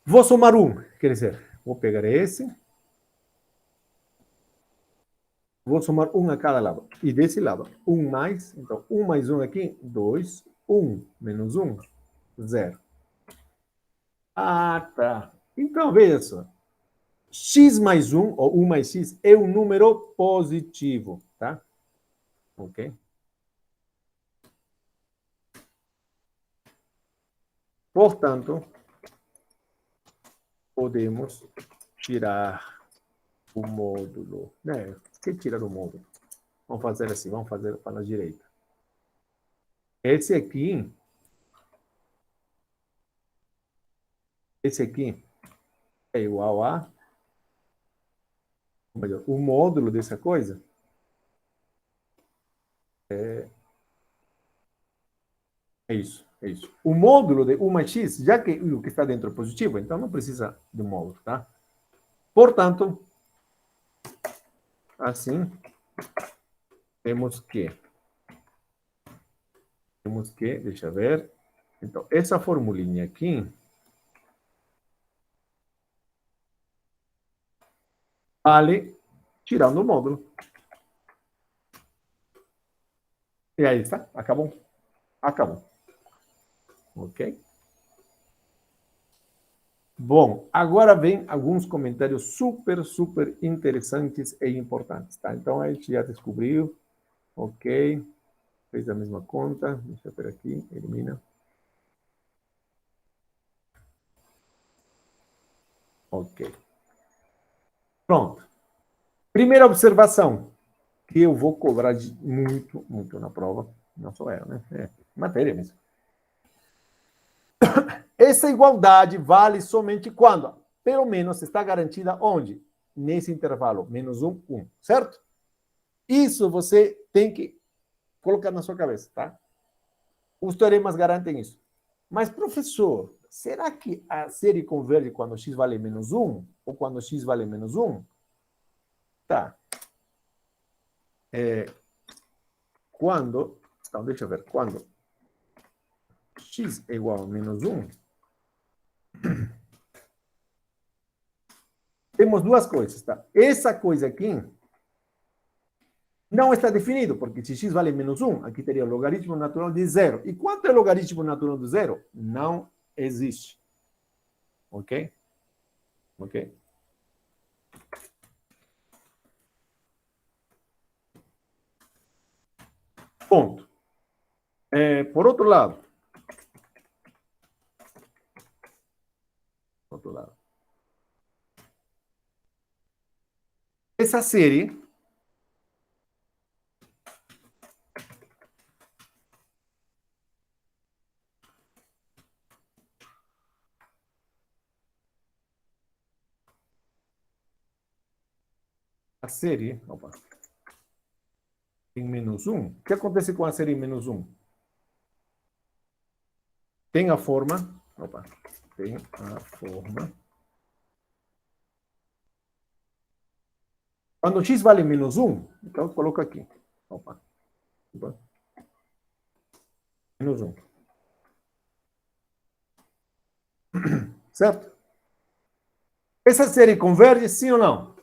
A: Vou somar 1. Quer dizer, vou pegar esse. Vou somar 1 a cada lado. E desse lado, 1 mais. Então, 1 mais 1 aqui, 2. 1 menos 1, 0. Ah, tá. Então, veja só. X mais 1, ou 1 mais x, é um número positivo, tá? Ok? Portanto, podemos tirar o módulo. Né? Que tirar o módulo? Vamos fazer assim, vamos fazer para a direita. Esse aqui é igual a... Melhor, o módulo dessa coisa é isso, é isso. O módulo de 1 mais x, já que o que está dentro é positivo, então não precisa de módulo, tá? Portanto, assim, temos que, deixa eu ver, então, essa formulinha aqui vale tirando o módulo. E aí está, acabou. Acabou. Ok? Bom, agora vem alguns comentários super, super interessantes e importantes, tá? Então, a gente já descobriu, ok, fez a mesma conta, deixa eu ver aqui, elimina. Ok. Pronto. Primeira observação, que eu vou cobrar muito, muito na prova, não sou eu, né? É matéria mesmo. Essa igualdade vale somente quando, pelo menos, está garantida onde? Nesse intervalo, menos 1, 1, certo? Isso você tem que colocar na sua cabeça, tá? Os teoremas garantem isso. Mas, professor, será que a série converge quando x vale menos 1? Ou quando x vale menos 1? Tá. Quando... Então, deixa eu ver. Quando x é igual a menos 1, temos duas coisas, tá? Essa coisa aqui não está definido, porque se x vale menos 1, aqui teria o logaritmo natural de 0. E quanto é o logaritmo natural de 0? Não existe. Ok? Ok? Ponto. Por outro lado, essa série opa, em menos 1, o que acontece com a série em menos 1? Tem a forma, opa, tem a forma. Quando x vale menos 1, então eu coloco aqui. Opa. Menos 1. Certo? Essa série converge, sim ou não?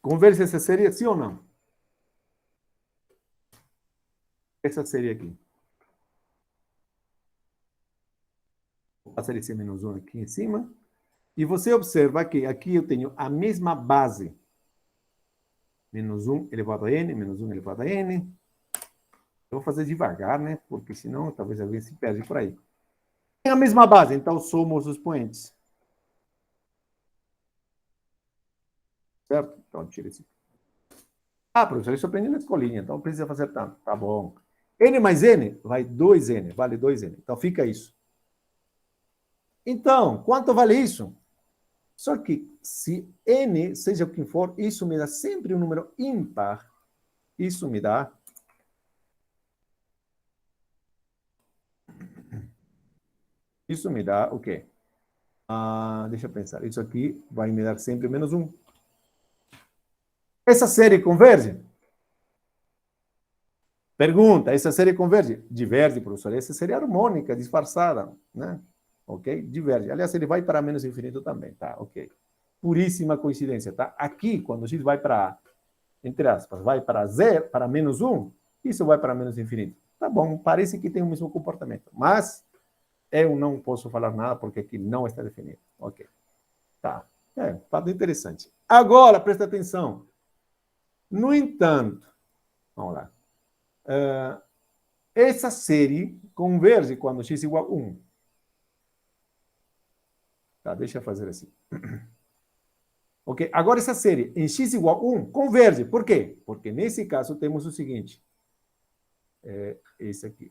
A: Converge essa série, sim ou não? Essa série aqui. Vou passar esse menos 1 aqui em cima. E você observa que aqui eu tenho a mesma base. Menos 1 elevado a n, menos 1 elevado a n. Eu vou fazer devagar, né? Porque senão talvez alguém se perde por aí. Tem a mesma base, então somos os expoentes. Certo? Então, tira esse. Ah, professor, isso eu aprendi na escolinha, então não precisa fazer tanto. Tá bom. N mais N vai 2N, vale 2N. Então fica isso. Então, quanto vale isso? Só que se N, seja o que for, isso me dá sempre um número ímpar. Isso me dá... Isso me dá o quê? Deixa eu pensar. Isso aqui vai me dar sempre menos 1. Essa série converge? Pergunta, essa série converge? Diverge, professor. Essa série é harmônica, disfarçada, né? Ok? Diverge. Aliás, ele vai para menos infinito também, tá? Ok. Puríssima coincidência, tá? Aqui, quando x vai para, entre aspas, vai para zero, para menos 1, isso vai para menos infinito. Tá bom, parece que tem o mesmo comportamento, mas eu não posso falar nada porque aqui não está definido. Ok. Tá. Fato interessante. Agora, presta atenção. No entanto, vamos lá. Essa série converge quando x igual a 1. Tá, deixa eu fazer assim. Ok? Agora, essa série em x igual a 1 converge. Por quê? Porque nesse caso temos o seguinte. Esse aqui.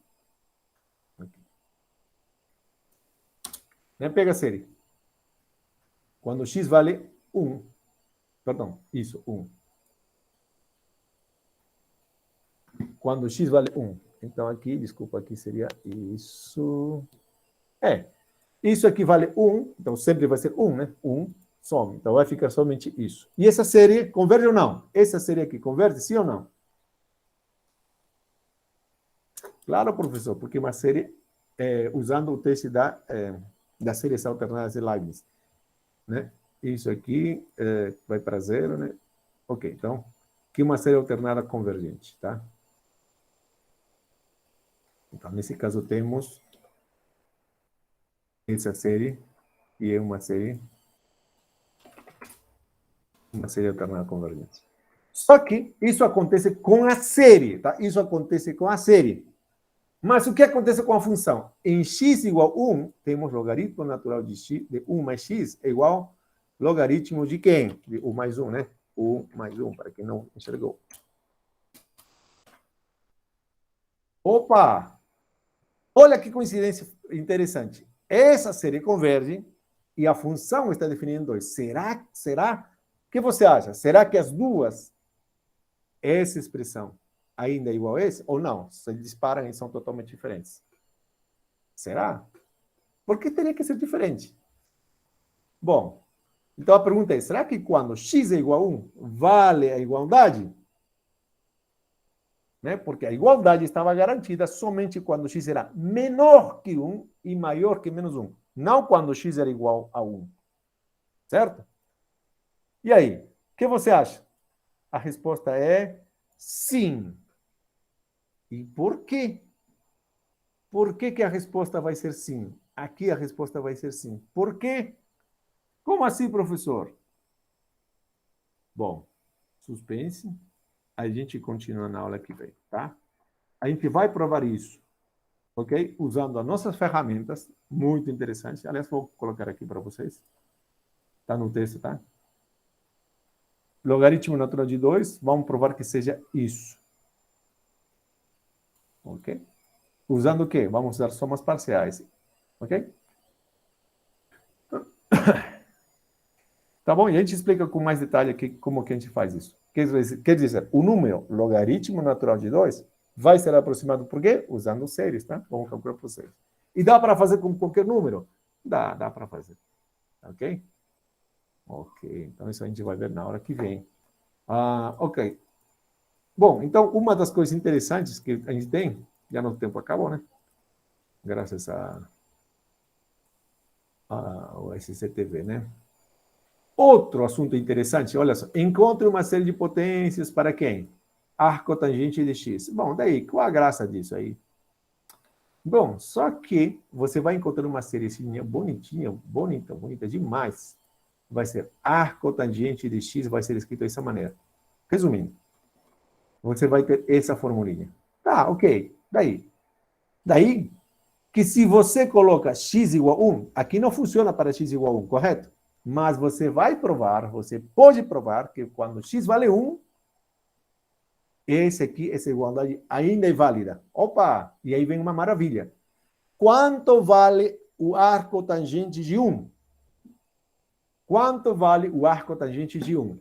A: Né? Pega a série. Quando x vale 1. Perdão, isso, 1. Quando x vale 1. Então, aqui, desculpa, aqui seria isso. Isso aqui vale 1, então sempre vai ser 1, né? 1, some. Então, vai ficar somente isso. E essa série converge ou não? Essa série aqui converge, sim ou não? Claro, professor, porque uma série, usando o teste das séries alternadas de Leibniz, né? Isso aqui vai para zero, né? Ok, então, que uma série alternada convergente, tá? Então, nesse caso, temos essa série, e é uma série alternada convergente. Só que isso acontece com a série, tá? Isso acontece com a série. Mas o que acontece com a função? Em x igual a 1, temos logaritmo natural de 1 mais x é igual logaritmo de quem? De 1 mais 1, né? 1 mais 1, para quem não enxergou. Opa! Olha que coincidência interessante. Essa série converge e a função está definida em 2. Será? O que você acha? Será que as duas, essa expressão, ainda é igual a esse? Ou não? Se eles disparam e são totalmente diferentes. Será? Por que teria que ser diferente? Bom, então a pergunta é, será que quando x é igual a 1, vale a igualdade? Né? Porque a igualdade estava garantida somente quando x era menor que 1 e maior que menos 1. Não quando x era igual a 1. Certo? E aí, o que você acha? A resposta é sim. E por quê? Por que a resposta vai ser sim? Aqui a resposta vai ser sim. Por quê? Como assim, professor? Bom, suspense. A gente continua na aula que vem, tá? A gente vai provar isso, ok? Usando as nossas ferramentas, muito interessantes. Aliás, vou colocar aqui para vocês. Está no texto, tá? Logaritmo natural de 2, vamos provar que seja isso. Ok? Usando o quê? Vamos usar somas parciais. Ok? Tá bom? E a gente explica com mais detalhe aqui como que a gente faz isso. Quer dizer, o número logaritmo natural de 2 vai ser aproximado por quê? Usando séries, tá? Vamos calcular por séries. E dá para fazer com qualquer número? Dá para fazer. Ok? Ok, então isso a gente vai ver na hora que vem. Ok. Bom, então, uma das coisas interessantes que a gente tem, já no tempo acabou, né? Graças ao SCTV, né? Outro assunto interessante, olha só. Encontre uma série de potências para quem? Arco tangente de x. Bom, daí, qual a graça disso aí? Bom, só que você vai encontrar uma série bonitinha, bonita demais. Vai ser arco tangente de x, vai ser escrito dessa maneira. Resumindo, você vai ter essa formulinha. Tá, ok. Daí que se você coloca x igual a 1, aqui não funciona para x igual a 1, correto? Mas você vai provar, você pode provar que quando x vale 1, essa igualdade ainda é válida. Opa! E aí vem uma maravilha. Quanto vale o arco tangente de 1? Quanto vale o arco tangente de 1?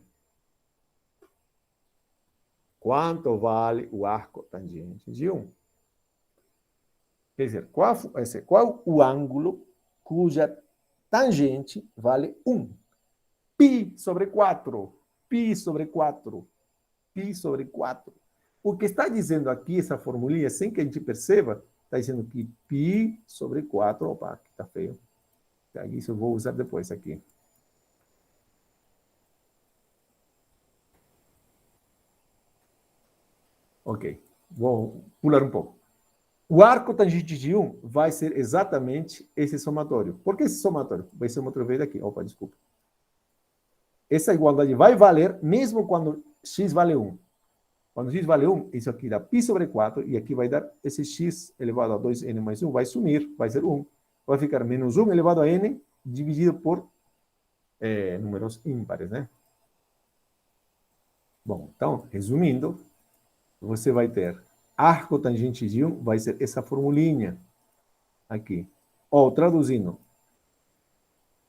A: Quanto vale o arco tangente de 1? Quer dizer, qual o ângulo cuja tangente vale 1? Π sobre 4. Π sobre 4. Π sobre 4. O que está dizendo aqui, essa formulinha, sem que a gente perceba, está dizendo que π sobre 4, opa, aqui está feio. Isso eu vou usar depois aqui. Ok, vou pular um pouco. O arco tangente de 1 vai ser exatamente esse somatório. Por que esse somatório? Vai ser uma outra vez aqui. Opa, desculpa. Essa igualdade vai valer mesmo quando x vale 1. Quando x vale 1, isso aqui dá π sobre 4, e aqui vai dar esse x elevado a 2n mais 1, vai sumir, vai ser 1. Vai ficar menos 1 elevado a n, dividido por números ímpares, né? Bom, então, resumindo, você vai ter arco tangente de 1, vai ser essa formulinha aqui. Ou, traduzindo,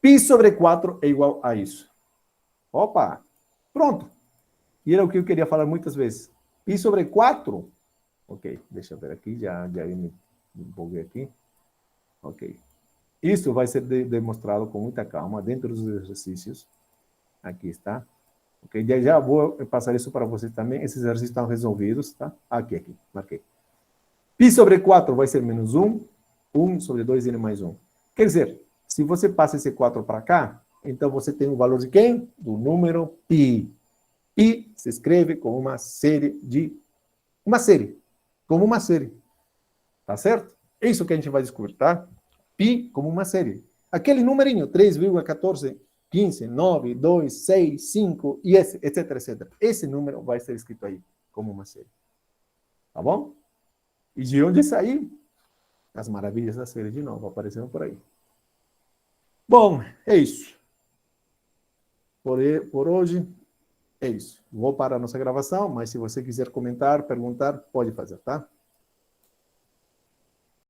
A: π sobre 4 é igual a isso. Opa, pronto. E era o que eu queria falar muitas vezes. π sobre 4, ok, deixa eu ver aqui, já me empolguei aqui. Ok. Isso vai ser demonstrado com muita calma dentro dos exercícios. Aqui está. Ok, já vou passar isso para vocês também. Esses exercícios estão resolvidos, tá? Aqui, marquei. π sobre 4 vai ser menos 1. 1 sobre 2n mais 1. Quer dizer, se você passa esse 4 para cá, então você tem o valor de quem? Do número π. π se escreve como uma série de... Como uma série. Tá certo? É isso que a gente vai descobrir, tá? Π como uma série. Aquele numerinho, 3,14, 15, 9, 2, 6, 5, e esse, etc, etc. Esse número vai ser escrito aí como uma série. Tá bom? E de onde sair? As maravilhas da série de novo aparecendo por aí. Bom, é isso. Por hoje, é isso. Vou parar a nossa gravação, mas se você quiser comentar, perguntar, pode fazer, tá?